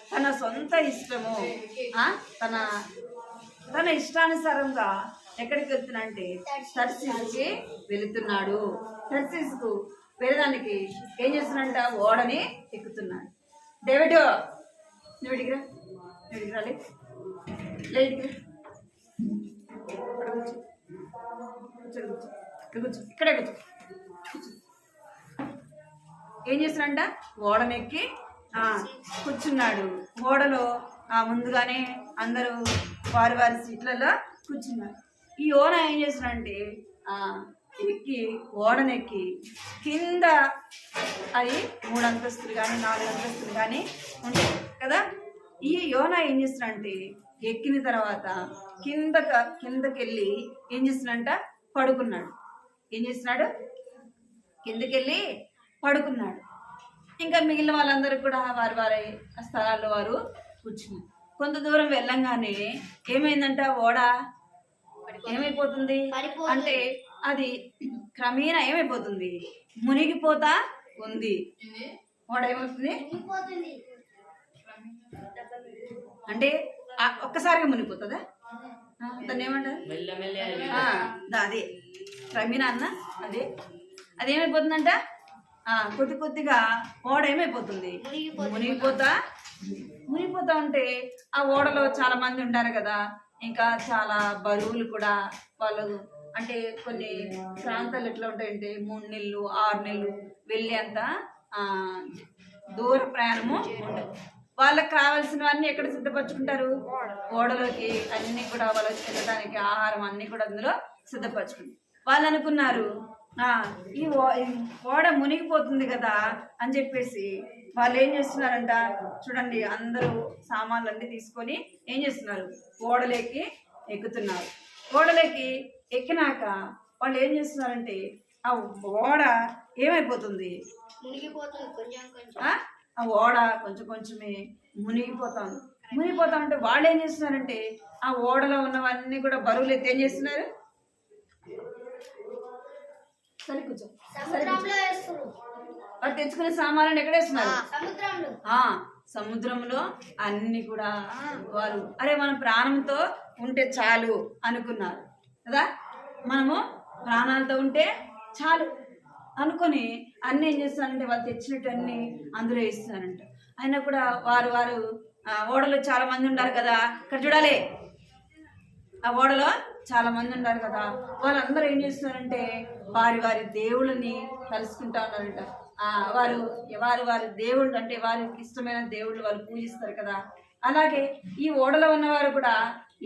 తన సొంత ఇష్టము, తన ఇష్టానుసారంగా ఎక్కడికి వెళ్తున్నాడంటే తర్సీసుకి వెళుతున్నాడు. తర్సీసుకు వెళ్ళడానికి ఏం చేస్తున్నాడంట, ఓడని ఎక్కుతున్నాడు. డేవిడ్ నువ్వు ఇడిగిరా, రాలే లేడిగిరా, ఇక్కడే కూర్చో. ఏం చేస్తున్నాడంట, ఓడనెక్కి కూర్చున్నాడు. ఓడలో ముందుగానే అందరూ వారి వారి సీట్లలో కూర్చున్నారు. ఈ ఓడ ఏం చేస్తున్నాడంటే ఎక్కి ఓడనెక్కి కింద అది 3 అంతస్తులు కానీ 4 అంతస్తులు కానీ ఉంటాయి కదా. ఈ యోనా ఏం చేస్తున్నాడంటే ఎక్కిన తర్వాత కిందకి వెళ్ళి ఏం చేస్తున్నాడంట, పడుకున్నాడు. ఏం చేస్తున్నాడు, కిందకెళ్ళి పడుకున్నాడు. ఇంకా మిగిలిన వాళ్ళందరూ కూడా వారి వారి స్థలాల్లో వారు కూర్చున్నారు. కొంత దూరం వెళ్ళంగానే ఏమైందంట, ఓడ ఏమైపోతుంది అంటే అది క్రమేణా ఏమైపోతుంది, మునిగిపోతా ఉంది. ఓడ ఏమవుతుంది అంటే ఒక్కసారిగా మునిగిపోతుందా, దాన్ని ఏమంటారు, అదే క్రమేణా అన్న అదే అదేమైపోతుందంట, కొద్ది కొద్దిగా ఓడ ఏమైపోతుంది, మునిగిపోతా ఉంటే ఆ ఓడలో చాలా మంది ఉంటారు కదా, ఇంకా చాలా బరువులు కూడా వాళ్ళు, అంటే కొన్ని ప్రాంతాలు ఎట్లా ఉంటాయంటే 3 నెలలు 6 నెలలు వెళ్ళి అంత దూర ప్రయాణము ఉంటుంది. వాళ్ళకి కావాల్సినవన్నీ ఎక్కడ సిద్ధపరచుకుంటారు, ఓడలోకి అన్ని కూడా వాళ్ళకి తినడానికి ఆహారం అన్ని కూడా అందులో సిద్ధపరచుకుంటారు. వాళ్ళు అనుకున్నారు ఈ ఓడ మునిగిపోతుంది కదా అని చెప్పేసి వాళ్ళు ఏం చేస్తున్నారంట చూడండి, అందరూ సామాన్లన్నీ తీసుకొని ఏం చేస్తున్నారు, ఓడలోకి ఎక్కుతున్నారు. ఓడలోకి ఎక్కినాక వాళ్ళు ఏం చేస్తున్నారంటే ఆ ఓడ ఏమైపోతుంది, ఆ ఓడ కొంచెం కొంచెమే మునిగిపోతా ఉంటే వాళ్ళు ఏం చేస్తున్నారంటే ఆ ఓడలో ఉన్నవన్నీ కూడా బరువులు ఎత్తి ఏం చేస్తున్నారు, వారు తెచ్చుకునే సామాన్లను ఎక్కడ వేస్తున్నారు, సముద్రంలో అన్ని కూడా వారు అరే మనం ప్రాణంతో ఉంటే చాలు అనుకున్నారు కదా, మనము ప్రాణాలతో ఉంటే చాలు అనుకొని అన్ని ఏం చేస్తున్నారంటే వాళ్ళు తెచ్చినట్టు అన్ని అందులో వేస్తున్నారంట. అయినా కూడా వారు ఓడలో చాలా మంది ఉన్నారు కదా, ఇక్కడ చూడాలి, ఆ ఓడలో చాలా మంది ఉన్నారు కదా, వాళ్ళందరూ ఏం చేస్తున్నారంటే వారి వారి దేవుళ్ళని కలుసుకుంటా ఉన్నారంట. వారు వారి వారి దేవుళ్ళు అంటే వారికి ఇష్టమైన దేవుళ్ళు వాళ్ళు పూజిస్తారు కదా. అలాగే ఈ ఓడలో ఉన్నవారు కూడా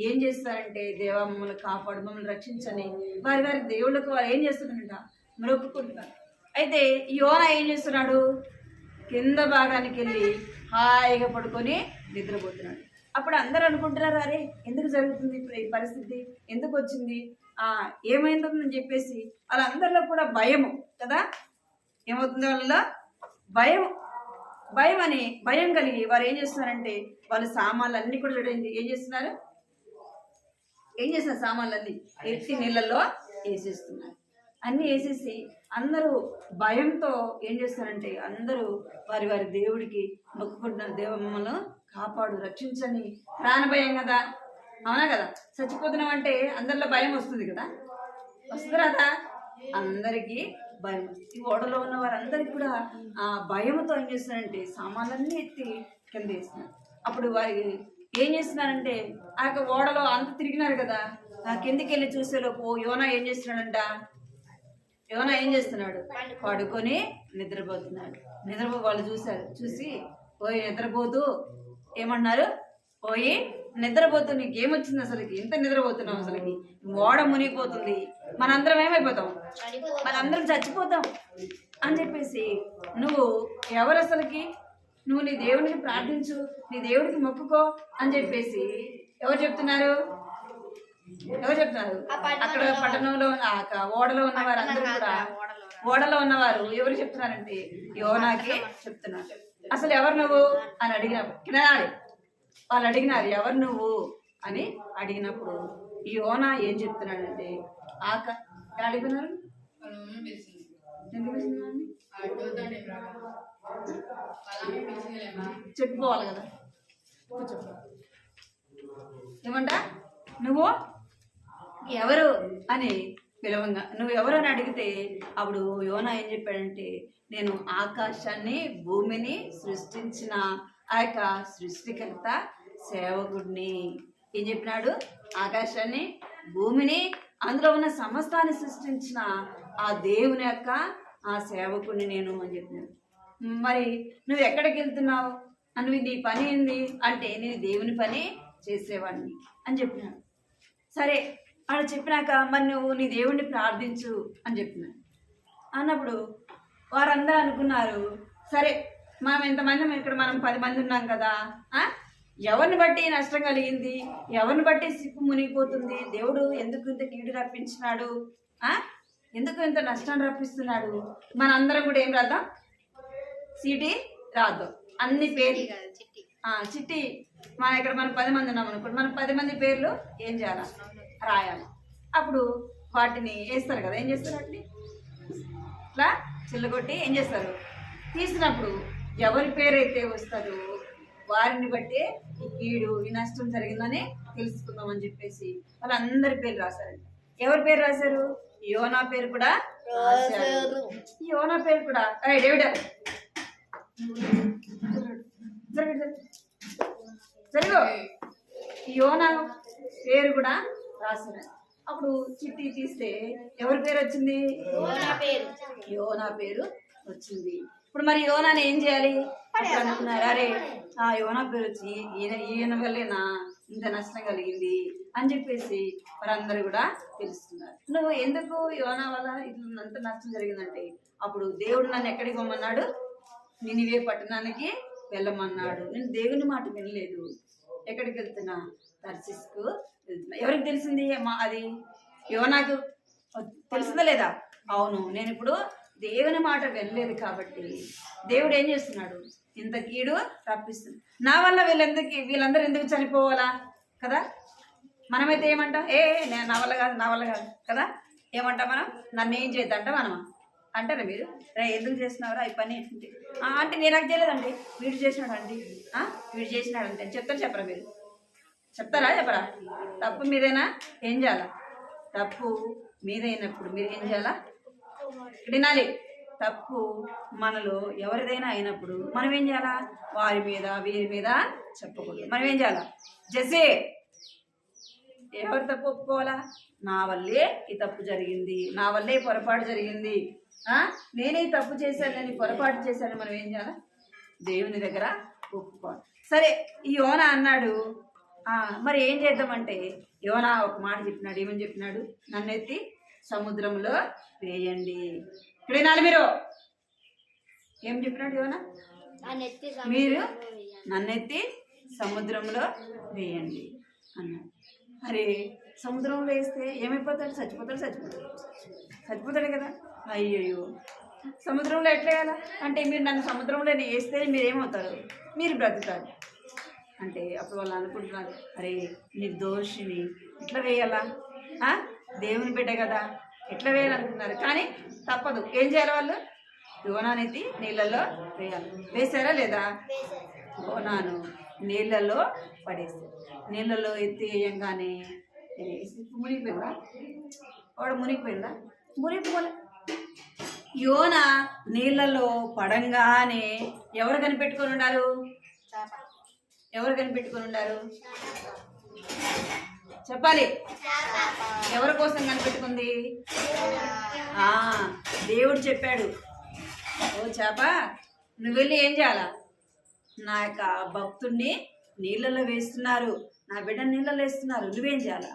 ఏం చేస్తారంటే దేవా మమ్మల్ని కాపాడు, మమ్మల్ని రక్షించని వారి వారి దేవుళ్ళకు వారు ఏం చేస్తున్నారంట, మొక్కుకుంటున్నారు. అయితే యోనా ఏం చేస్తున్నాడు, కింద భాగానికి వెళ్ళి హాయిగా పడుకొని నిద్రపోతున్నాడు. అప్పుడు అందరూ అనుకుంటున్నారు, అరే ఎందుకు జరుగుతుంది ఇప్పుడు ఈ పరిస్థితి, ఎందుకు వచ్చింది, ఏమైందో అని చెప్పేసి వాళ్ళందరిలో కూడా భయము కదా. ఏమవుతుంది, వాళ్ళ భయం కలిగి వారు ఏం చేస్తున్నారంటే వాళ్ళ సామాన్లు అన్ని కూడా చూడండి ఏం చేస్తున్నారు సామాన్లన్నీ ఎత్తి నీళ్ళల్లో వేసేస్తున్నారు. అన్నీ వేసేసి అందరూ భయంతో ఏం చేస్తారంటే అందరూ వారి వారి దేవుడికి మొక్కుకుంటున్నారు, దేవ మమ్మల్ని కాపాడు, రక్షించని. ప్రాణభయం కదా, అవునా కదా, చచ్చిపోతున్నాం అంటే అందరిలో భయం వస్తుంది కదా, వస్తుంది కదా, అందరికీ భయం వస్తుంది. ఈ ఓడలో ఉన్న వారందరికీ కూడా ఆ భయంతో ఏం చేస్తున్నారంటే సామాన్లన్నీ ఎత్తి కింద వేస్తున్నారు. అప్పుడు వారికి ఏం చేస్తున్నారంటే ఆ యొక్క ఓడలో అంత తిరిగినారు కదా, కిందికి వెళ్ళి చూసేలోపు యోనా ఏం చేస్తున్నాడు, పడుకొని నిద్రపోతున్నాడు. వాళ్ళు చూసి పోయి నిద్రపోతూ ఏమన్నారు, పోయి నిద్రపోతూ నీకేమొచ్చింది అసలుకి, ఎంత నిద్రపోతున్నావు అసలుకి, ఓడ మునిగిపోతుంది, మనందరం ఏమైపోతాం, మనందరం చచ్చిపోతాం అని చెప్పేసి నువ్వు ఎవరు అసలుకి, నువ్వు నీ దేవుడికి ప్రార్థించు, నీ దేవుడికి మొక్కుకో అని చెప్పేసి ఎవరు చెప్తున్నారు అక్కడ పట్టణంలో ఓడలో ఉన్న వారందరూ కూడా, ఓడలో ఉన్నవారు ఎవరు చెప్తున్నారంటే యోనాకి చెప్తున్నారు. అసలు ఎవరు నువ్వు అని అడిగినప్పుడు వాళ్ళు అడిగినారు, ఎవరు నువ్వు అని అడిగినప్పుడు యోనా ఏం చెప్తున్నాడంటే అడిగినారు చెప్పుకోవాలి కదా, ఏమంటా నువ్వు ఎవరు అని పిలవంగా, నువ్వు ఎవరు అని అడిగితే అప్పుడు యోనా ఏం చెప్పాడంటే నేను ఆకాశాన్ని భూమిని సృష్టించిన ఆ యొక్క సృష్టికర్త సేవకుడిని. ఏం చెప్పినాడు, ఆకాశాన్ని భూమిని అందులో ఉన్న సమస్తాన్ని సృష్టించిన ఆ దేవుని యొక్క ఆ సేవకుడిని నేను అని చెప్పినాడు. మరి నువ్వు ఎక్కడికి వెళ్తున్నావు, నువ్వు నీ పని ఏంది అంటే నేను దేవుని పని చేసేవాడిని అని చెప్పినాడు. సరే అలా చెప్పినాక మరి నువ్వు నీ దేవుణ్ణి ప్రార్థించు అని చెప్పినాడు. అన్నప్పుడు వారందరూ అనుకున్నారు, సరే మనం ఎంతమంది ఇక్కడ మనం 10 మంది ఉన్నాం కదా, ఎవరిని బట్టి నష్టం కలిగింది, ఎవరిని బట్టి సిప్పు మునిగిపోతుంది, దేవుడు ఎందుకు ఇంత కీడు రప్పించినాడు, ఎందుకు ఇంత నష్టం రప్పిస్తున్నాడు, మనందరం కూడా ఏం రాద్దాం, చీటీ రాద్దాం, అన్ని పేర్లు చిట్టి మన ఇక్కడ మనం 10 మంది ఉన్నాం అనుకోండి, మనం 10 మంది పేర్లు ఏం చేయాలి, రాయాలి. అప్పుడు వాటిని వేస్తారు కదా, ఏం చేస్తారు వాటిని ఇట్లా చిల్లగొట్టి ఏం చేస్తారు, తీసినప్పుడు ఎవరి పేరు అయితే వస్తుందో వారిని బట్టి ఈ కీడు ఈ నష్టం జరిగిందని తెలుసుకుందామని చెప్పేసి వాళ్ళందరి పేరు రాశారండి. ఎవరి పేరు రాశారు, యోనా పేరు కూడా రాశారు. యోనా పేరు కూడా డేవిడ్ జరుగు యోనా పేరు కూడా రాశారు. అప్పుడు చిట్టి తీస్తే ఎవరి పేరు వచ్చింది, యోనా పేరు వచ్చింది. ఇప్పుడు మరి యోనాని ఏం చేయాలి అనుకున్నారు, అరే యోనా పేరు వచ్చి ఈయన వల్లేనా ఇంత నష్టం కలిగింది అని చెప్పేసి వారందరూ కూడా తెలుస్తున్నారు. నువ్వు ఎందుకు యోనా వల్ల ఇట్లా అంత నష్టం జరిగిందంటే అప్పుడు దేవుడు నన్ను ఎక్కడికి పోమన్నాడు, నినివే పట్టణానికి వెళ్ళమన్నాడు. నేను దేవుని మాట వినలేదు, ఎక్కడికి వెళ్తున్నా, తర్సిస్కు వెళ్తున్నా. ఎవరికి తెలిసింది అది, యోనాకు తెలిసిందా లేదా, అవును నేను ఇప్పుడు దేవుని మాట వినలేదు కాబట్టి దేవుడు ఏం చేస్తున్నాడు, ఇంత కీడు రప్పిస్తుంది, నా వల్ల వీళ్ళందరూ ఎందుకు చనిపోవాలా కదా. మనమైతే ఏమంటాం, నేను నా వల్ల కాదు కదా, ఏమంటాం మనం, నన్ను ఏం చేద్దంట మనమా అంటారా మీరు, ఎందుకు చేస్తున్నారా ఈ పని అంటే నేను నాకు చేయలేదండి, వీడు చేసినాడండి, వీడు చేసినాడంటే చెప్పరా మీరు, చెప్పరా, తప్పు మీదైనా ఏం చేయాలా, తప్పు మీదైనప్పుడు మీరు ఏం చేయాలా వినాలి. తప్పు మనలో ఎవరిదైనా అయినప్పుడు మనం ఏం చేయాలా, వారి మీద వీరి మీద చెప్పకూడదు. మనం ఏం చేయాలా, జెస్సీ ఎవరు తప్పు ఒప్పుకోవాలా? నా వల్లే ఈ తప్పు జరిగింది, నా వల్లే ఈ పొరపాటు జరిగింది, నేనే ఈ తప్పు చేశాను, నేను ఈ పొరపాటు చేశాను. మనం ఏం చేయాలా? దేవుని దగ్గర ఒప్పుకోవాలి. సరే, ఈ యోనా అన్నాడు, మరి ఏం చేద్దామంటే యోనా ఒక మాట చెప్పినాడు. ఏమని చెప్పినాడు? నన్నెత్తి సముద్రంలో వేయండి. ఇక్కడ వినాలి మీరు. ఏం చెప్పినాడు యోనా? మీరు నన్నెత్తి సముద్రంలో వేయండి అన్నాడు. అరే, సముద్రంలో వేస్తే ఏమైపోతాడు? చచ్చిపోతాడు కదా. అయ్యయ్యో, సముద్రంలో ఎట్లా వేయాలా అంటే, మీరు నన్ను సముద్రంలో వేస్తే మీరు ఏమవుతారు? మీరు బ్రతుకుతారు అంటే. అప్పుడు వాళ్ళు అనుకుంటున్నారు, అరే నిర్దోషిని ఎట్లా వేయాలా? దేవుని బిడ్డ కదా, ఎట్లా వేయాలనుకున్నారు. కానీ తప్పదు. ఏం చేయాలి? వాళ్ళు యోనానెత్తి నీళ్ళల్లో వేయాలి. వేసారా లేదా? యోనాను నీళ్ళల్లో పడేస్తారు. నీళ్ళల్లో ఎత్తి వేయంగానే మునిగిపోయిందా? వాడు మునిగిపోయిందా? మునిగిపోలే. యోన నీళ్ళల్లో పడంగానే ఎవరు కనిపెట్టుకొని ఉన్నారు? ఎవరు కనిపెట్టుకొని ఉన్నారు? చెప్పాలి. ఎవరి కోసం కనిపెట్టుకుంది? దేవుడు చెప్పాడు, ఓ చేప, నువ్వు వెళ్ళి ఏం చేయాలా? నా యొక్క భక్తుడిని నీళ్ళలో వేస్తున్నారు, నా బిడ్డ నీళ్ళలో వేస్తున్నారు, నువ్వేం చేయాలా?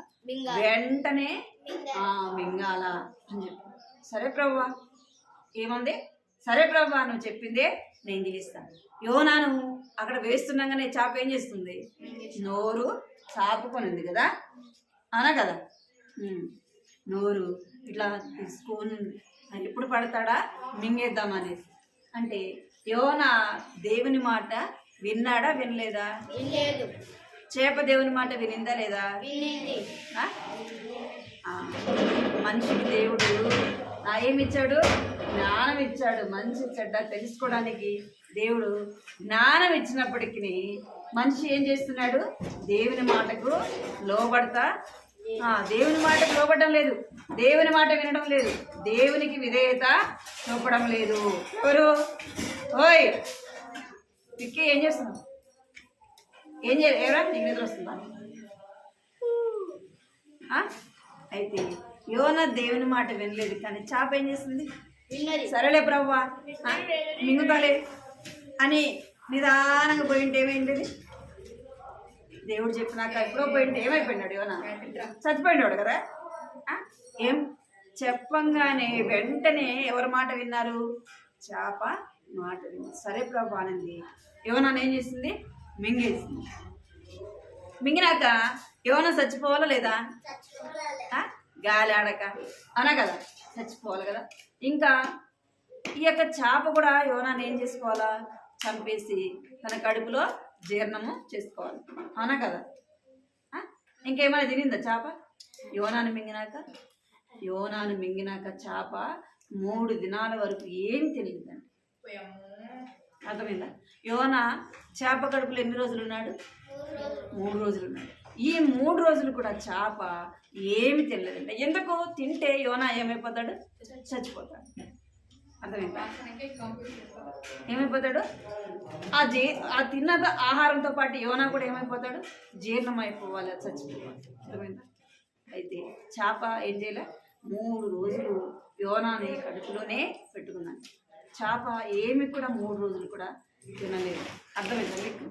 వెంటనే మింగాల అని చెప్పి. సరే ప్రభువా. ఏముంది? సరే ప్రభువా, నువ్వు చెప్పిందే నేను చేస్తాను. యోనాను అక్కడ వేస్తున్నాగానే చేప ఏం చేస్తుంది? నోరు చాపుకొని ఉంది కదా, అనా కదా. నోరు ఇట్లా తీసుకొని ఎప్పుడు పడతాడా మింగేద్దామనేసి. అంటే యోనా దేవుని మాట విన్నాడా? వినలేదా? చేప దేవుని మాట వినిందా లేదా? మనిషికి దేవుడు ఏమిచ్చాడు? జ్ఞానం ఇచ్చాడు. మంచి చెడ్డ తెలుసుకోవడానికి దేవుడు జ్ఞానం ఇచ్చినప్పటికీ మనిషి ఏం చేస్తున్నాడు? దేవుని మాటకు లోబడతా, దేవుని మాటకు లోబడడం లేదు, దేవుని మాట వినడం లేదు, దేవునికి విధేయత చూపడం లేదు. ఎవరు? ఓయ్ విక్కీ, ఏం చేస్తున్నావు? ఏం చేయరా? నీకు నిద్ర వస్తుందా? అయితే యోనా దేవుని మాట వినలేదు, కానీ చేప ఏం చేస్తుంది? సరేలే ప్రభువా, మింగుతాలే అని నిదానంగా పోయింటే ఏమైంది? దేవుడు చెప్పినాక ఎప్పుడో పోయింటే ఏమైపోయినాడు? యోనా చచ్చిపోయినాడు కదా. ఏం చెప్పంగానే వెంటనే ఎవరి మాట విన్నారు? చేప మాట వింది. సరే ప్రభు అనింది. యోనా ఏం చేసింది? మింగేసింది. మింగినాక యోనా చచ్చిపోవాలా లేదా? గాలి ఆడక అనా కదా, చచ్చిపోవాలి కదా. ఇంకా ఈ యొక్క చేప కూడా యోనాని ఏం చేసుకోవాలా? చంపేసి తన కడుపులో జీర్ణము చేసుకోవాలి, అనా కదా. ఇంకేమైనా తినిందా చేప? యోనాను మింగినాక చేప 3 దినాల వరకు ఏం తెలియదండి. అర్థమైందా? యోనా చేప కడుపులో ఎన్ని రోజులు ఉన్నాడు? 3 రోజులు ఉన్నాడు. ఈ 3 రోజులు కూడా చేప ఏమి తెలియదంట. ఎందుకు? తింటే యోనా ఏమైపోతాడు? చచ్చిపోతాడు. అర్థమైందా? ఏమైపోతాడు? ఆ తిన్న ఆహారంతో పాటు యోనా కూడా ఏమైపోతాడు? జీర్ణం అయిపోవాలి, చచ్చిపోవాలి. అర్థమైందా? అయితే చేప ఏం చేయలే, 3 రోజులు యోనాని కడుపులోనే పెట్టుకున్నాను. చేప ఏమి కూడా 3 రోజులు కూడా తినలేదు. అర్థమైందా మీకు?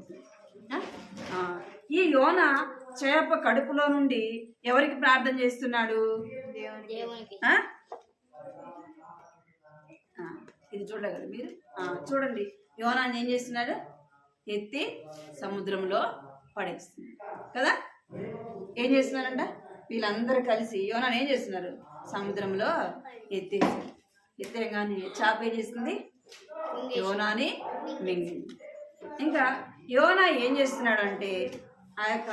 ఈ యోనా చేప కడుపులో నుండి ఎవరికి ప్రార్థన చేస్తున్నాడు? ఇది చూడలే కదా మీరు? చూడండి, యోనాని ఏం చేస్తున్నాడు? ఎత్తి సముద్రంలో పడేస్తున్నాడు కదా. ఏం చేస్తున్నారంట? వీళ్ళందరూ కలిసి యోనాని ఏం చేస్తున్నారు? సముద్రంలో ఎత్తేసారు. ఎత్తేగానే చేప ఏం చేస్తుంది? యోనాని మింగింది. ఇంకా యోనా ఏం చేస్తున్నాడంటే ఆ యొక్క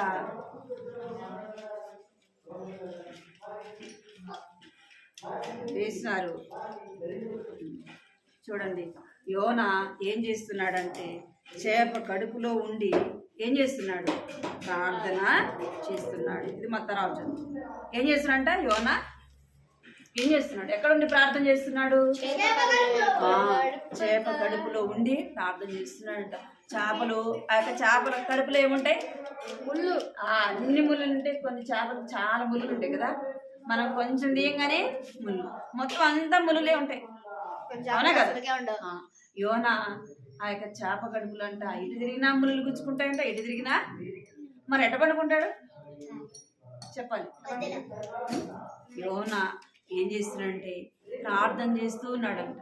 వేసినారు. చూడండి, యోనా ఏం చేస్తున్నాడంటే చేప కడుపులో ఉండి ఏం చేస్తున్నాడు? ప్రార్థన చేస్తున్నాడు. ఇది మత్తరాజు ఏం చేస్తున్నాడంట? యోనా ఏం చేస్తున్నాడు? ఎక్కడ ఉండి ప్రార్థన చేస్తున్నాడు? చేప కడుపులో ఉండి ప్రార్థన చేస్తున్నాడంట. చేపలు ఆ యొక్క చేపల కడుపులో ఏముంటాయి? ముళ్ళు. అన్ని ముళ్ళు ఉంటాయి. కొన్ని చేపలు చాలా ముళ్ళు ఉంటాయి కదా, మనం కొంచెం తీయంగానే ముళ్ళు, మొత్తం అంతా ముళ్ళులే ఉంటాయి, అవునా కదా? యోనా ఆ యొక్క చేప కడుపులు అంట ఇటు తిరిగినా ముళ్ళు గుచ్చుకుంటాయంట, ఇటు తిరిగినా. మరి ఎట్ట పండుకుంటాడు చెప్పాలి? యోనా ఏం చేస్తున్నాడంటే ప్రార్థన చేస్తూ ఉన్నాడంట.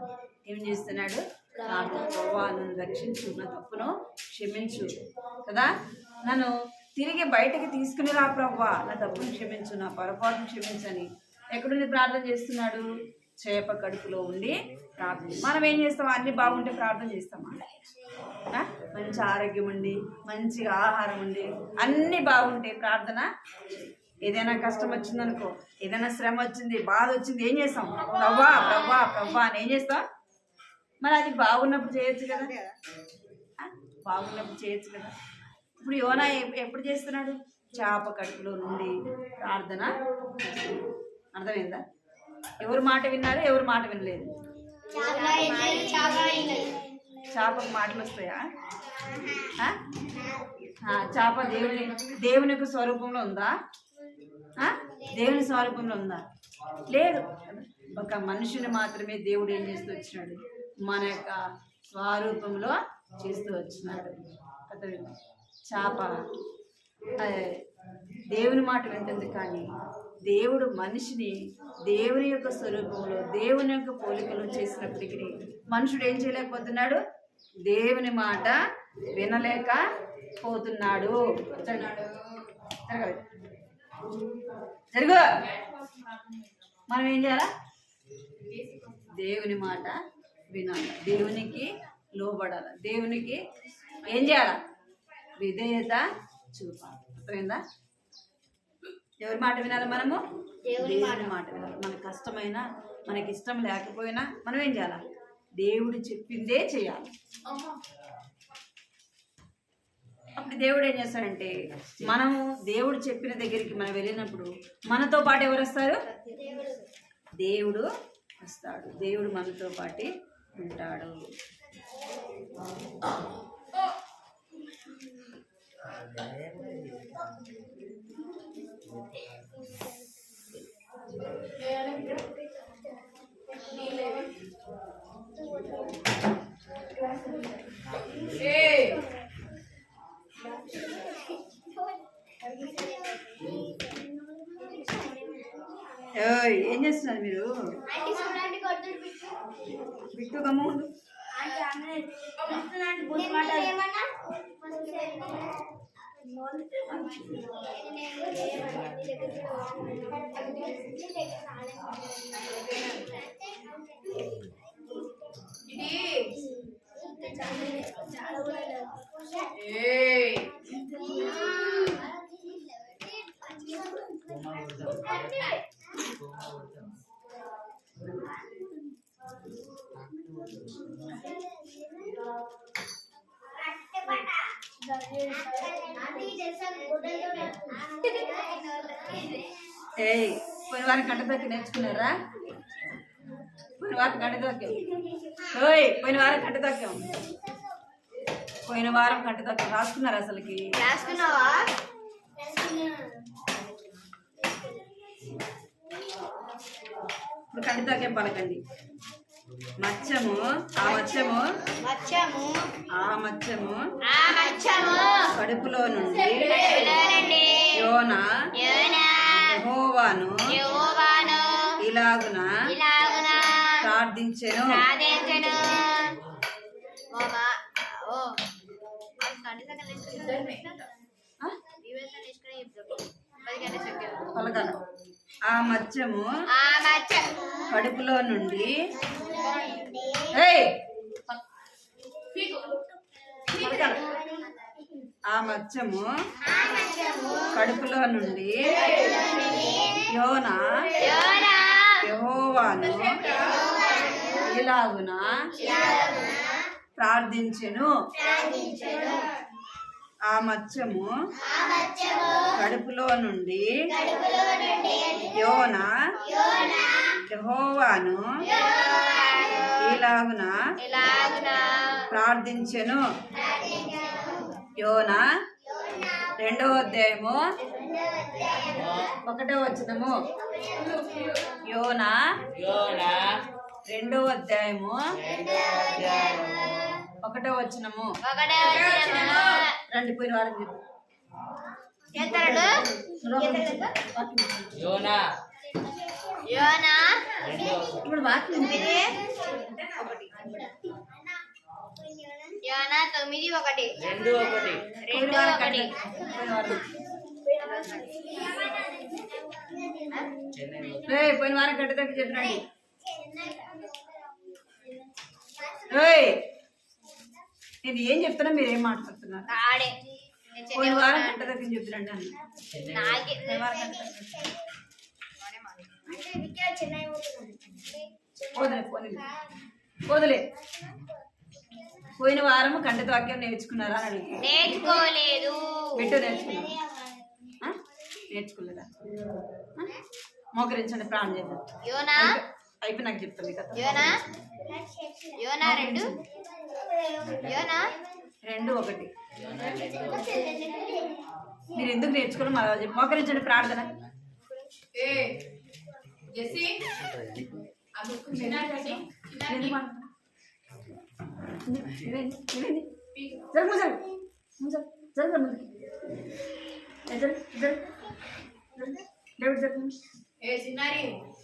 ఏం చేస్తున్నాడు? ప్రార్థన. ప్రభువా నన్ను రక్షించు, నా తప్పును క్షమించు కదా, నన్ను తిరిగి బయటకి తీసుకుని రా ప్రభువా, నా తప్పును క్షమించు, నా పొరపాటును క్షమించని ఎక్కడుండి ప్రార్థన చేస్తున్నాడు? చేప కడుపులో ఉండి ప్రార్థన. మనం ఏం చేస్తాం? అన్ని బాగుంటే ప్రార్థన చేస్తామా? మంచి ఆరోగ్యం ఉండి, మంచిగా ఆహారం ఉండి, అన్నీ బాగుంటే ప్రార్థన. ఏదైనా కష్టం వచ్చిందనుకో, ఏదైనా శ్రమ వచ్చింది, బాధ వచ్చింది, ఏం చేస్తాం? ప్రవ్వా ప్రవ్వా ప్రవ్వా అని ఏం చేస్తాం? మరి అది బాగున్నప్పుడు చేయొచ్చు కదా, బాగున్నప్పుడు చేయొచ్చు కదా. ఇప్పుడు యోనా ఎప్పుడు చేస్తున్నాడు? చేప కడుపులో నుండి ప్రార్థన. అర్థమైందా? ఎవరు మాట విన్నారు, ఎవరు మాట వినలేదు? చేపకు మాటలు వస్తాయా? చేప దేవునికి స్వరూపంలో ఉందా? దేవుని స్వరూపంలో ఉందా? లేదు. ఒక మనిషిని మాత్రమే దేవుడు ఏం చేస్తూ వచ్చినాడు? మన యొక్క స్వరూపంలో చేస్తూ వచ్చినాడు. చేప దేవుని మాట వింటుంది, కానీ దేవుడు మనిషిని దేవుని యొక్క స్వరూపంలో, దేవుని యొక్క పోలికలో చేసినప్పటికీ మనుషుడు ఏం చేయలేకపోతున్నాడు? దేవుని మాట వినలేకపోతున్నాడు. జరుగు. మనం ఏం చేయాలా? దేవుని మాట వినాలి, దేవునికి లోబడాలి, దేవునికి ఏం చేయాలా? విధేయత చూపాలి. అర్థమైందా? ఎవరి మాట వినాలి? మనము దేవుని మాట వినాలి. మనకు కష్టమైనా, మనకి ఇష్టం లేకపోయినా మనం ఏం చేయాలి? దేవుడు చెప్పిందే చేయాలి. అప్పుడు దేవుడు ఏం చేస్తాడంటే, మనము దేవుడు చెప్పిన దగ్గరికి మనం వెళ్ళినప్పుడు మనతో పాటు ఎవరు వస్తారు? దేవుడు వస్తాడు. దేవుడు మనతో పాటు ఉంటాడు. ఏం చేస్తున్నారు మీరు? బిట్టు గమ్ముండు. పోయిన వారం గంట తొక్కి నేర్చుకున్నారా? పోయిన వారం గంట తొక్కాం. పోయిన వారం గంట తొక్కాం. పోయిన వారం గంట తొక్కాం. రాసుకున్నారా? అసలుకి రాసుకున్నావా? ఇప్పుడు గంట తొక్కాం పలకండి. మత్స్యము, ఆ మత్స్యము, ఆ మత్స్యము కడుపులో నుండి యోనా యెహోవాను ఇలాగున ప్రార్థించెను. పలకను. ఆ మత్స్యము కడుపులో నుండి ఆ మత్స్యము కడుపులో నుండి యోనా యెహోవాను ఇలాగున ప్రార్థించెను. ఆ మత్స్యము కడుపులో నుండి యోనా యెహోవాను ఇలాగున ప్రార్థించెను. యోనా 2వ అధ్యాయము 1వ వచనము. యోనా 2వ అధ్యాయము 1వ వచనము. రండి పోయిన వారం చెప్పు. యోనా ఇప్పుడు వాక్యం యోనా 9:1 పోయిన వారం కంటే దగ్గర చెప్పినండి. నేను ఏం చెప్తున్నా మీరు ఏం మాట్లాడుతున్నారు? పోయిన వారం కంట దగ్గర చెప్తురండి అన్న. పోదులే పోయిన వారం కంటత వాక్యం నేర్చుకున్నారా అని అడుగుతున్నా. నేర్చుకోలేదు. బిడ్డ నేర్చుకోలేదా? మోకరించండి, ప్రాణం చేద్దాం. అయిపోయి నాకు చెప్తుంది కదా. యోనా 2:1. మీరు ఎందుకు నేర్చుకోవడం అలా చెప్పి మోకరించండి, ప్రార్థన.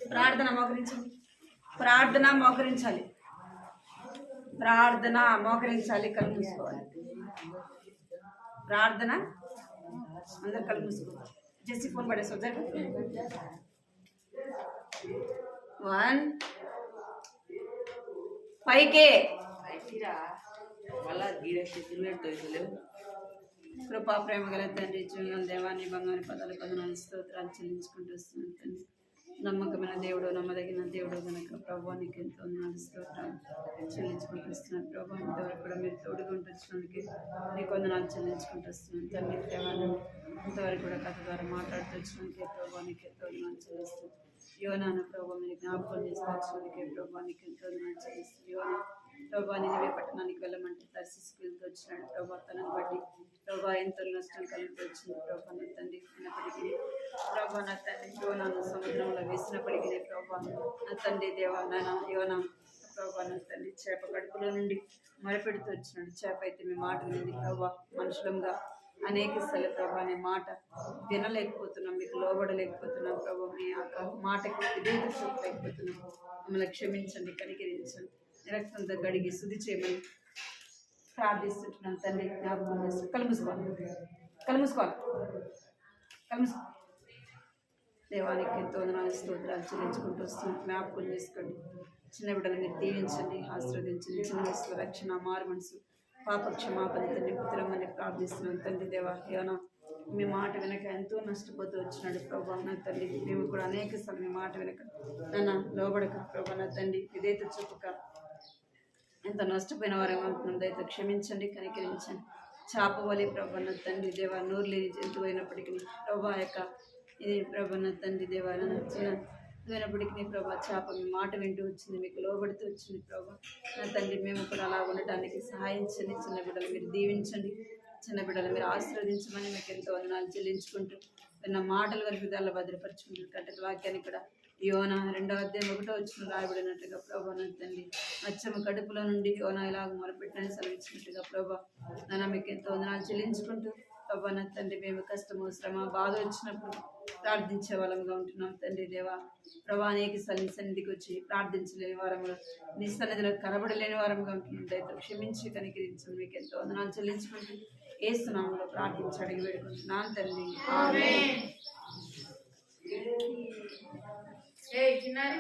ప్రార్థన మోకరించండి. ప్రార్థన మోకరించాలి. ప్రార్థన మోకరించాలి. కళ్ళు మూసుకోవాలి. ప్రార్థన అందరు కళ్ళు మూసుకోవాలి. జెస్సీ ఫోన్ పడేసి జరుగు. 1 పైకే కృపా ప్రేమ గల తండ్రి, జీవన దేవాన్ని బంగారు పదాలు పదనాలు స్తోత్రాలు చెల్లించుకుంటూ వస్తున్నాను తండ్రి. నమ్మకమైన దేవుడు, నమ్మదగిన దేవుడు కనుక ప్రభు నీకు ఎంతో స్తోత్రాలు చెల్లించుకుంటూ వస్తున్నాను. ప్రభు ఇంతవరకు కూడా మీరు తోడుగా ఉంటున్నందుకే నీకు వందనాలు చెల్లించుకుంటూ వస్తున్నాను తండ్రి. దేవాన్ని ఇంతవరకు కూడా కథ ద్వారా మాట్లాడుతూ వచ్చినందుకే ప్రభు నీకు ఎంతో వందనాలు చెల్లిస్తున్నాను. యోనాను ప్రభు మీరు జ్ఞాపకం చేసుకొచ్చినందుకే ప్రభు నీకు ఎంతో వందనాలు చెల్లిస్తున్నాను. యోనా ప్రభా నినివే పట్టణానికి వెళ్ళమంటే తర్షీసుకు వెళ్తూ వచ్చినాడు ప్రభా. తనని బట్టి ప్రభా ఎంతో నష్టం కలుగుతూ వచ్చింది ప్రభా. నా తండ్రి అయినప్పటికీ ప్రభా, నా తండ్రి యోనాను సముద్రంలో వేసినప్పటికీ ప్రభా, నా తండ్రి దేవా నాయన యోనా ప్రభా, నా తండ్రి చేప కడుపులో నుండి మొరపెడుతూ వచ్చినాడు. చేప అయితే మీ మాట వింది ప్రభా. మనుషులంగా అనేక స్థల ప్రభా అనే మాట వినలేకపోతున్నాం, మీకు లోబడలేకపోతున్నాం ప్రభా. మీ మాటకి విధేయత చూపలేకపోతున్నాం. మమ్మల్ని క్షమించండి, కనికరించండి, రక్తంతో గడిగి శుద్ధి చేయమని ప్రార్థిస్తుంటున్నాను తండ్రి. జ్ఞాపకం చేస్తాను. కళ్ళు మూసుకోవాలి. దేవానికి ఎంతో వందనాలు స్తోత్రాలు చెల్లించుకుంటూ వస్తున్నాను. జ్ఞాపకం చేసుకోండి. చిన్న బిడ్డలు మీరు దీవించండి, ఆశీర్వదించండి. చిన్న వయసులో రక్షణ, మారు మనసు, పాప క్షమాపణ తండ్రి పుత్రమని ప్రార్థిస్తున్నాను తండ్రి. దేవా యోనా మీ మాట వెనక ఎంతో నష్టపోతూ వచ్చినాడు ప్రభా. నా తండ్రి మేము కూడా అనేక సార్లు మీ మాట వెనక నన్ను లోబడక ప్రభా, నా తండ్రి విధేయత చూపక ఎంత నష్టపోయిన వారు ఏమంటున్నాం. దయతో క్షమించండి, కనికరించండి. చాప వలి ప్రభా నా తండ్రి దేవా, నోరు లేని జంతువు అయినప్పటికీ ప్రభా యొక్క ఇది ప్రభా నా తండ్రి దేవా అయినప్పటికీ ప్రభా చేప మీ మాట వింటూ వచ్చింది, మీకు లోబడుతూ వచ్చింది ప్రభా. నా తండ్రి మేము కూడా అలా ఉండటానికి సహాయించండి. చిన్న బిడ్డలు మీరు దీవించండి, చిన్న బిడ్డలు మీరు ఆశీర్వదించమని మీకు ఎంతో వందనాలు చెల్లించుకుంటూ విన్న మాటలు వారి హృదయాల్లో భద్రపరుచుకుంటారు. కట్టెల వాక్యాన్ని కూడా యోనా 2వ అధ్యాయం 1వ వచనం రాయబడినట్టుగా ప్రభా నా తండ్రి మత్స్యము కడుపులో నుండి యోనా ఇలాగ మొరపెట్టని సెలవిచ్చినట్టుగా ప్రభా నాన్న మీకు ఎంతో వందనాలు చెల్లించుకుంటూ ప్రభా నా తండ్రి మేము కష్టము, శ్రమ, బాధ వచ్చినప్పుడు ప్రార్థించే వాళ్ళంగా ఉంటున్నాం తండ్రి దేవా. ప్రభా అనేక సన్నిధికి వచ్చి ప్రార్థించలేని వారములు, నీ సన్నిధిలో కనబడలేని వారముగా ఉంటున్నాం. దయతో క్షమించి కనికరించండి. మీకు ఎంతో వందనాలు చెల్లించుకుంటూ యేసు నామములో ప్రార్థించి అడిగి వేడుకుంటున్నాను తండ్రి. ఆమేన్. చిన్నారి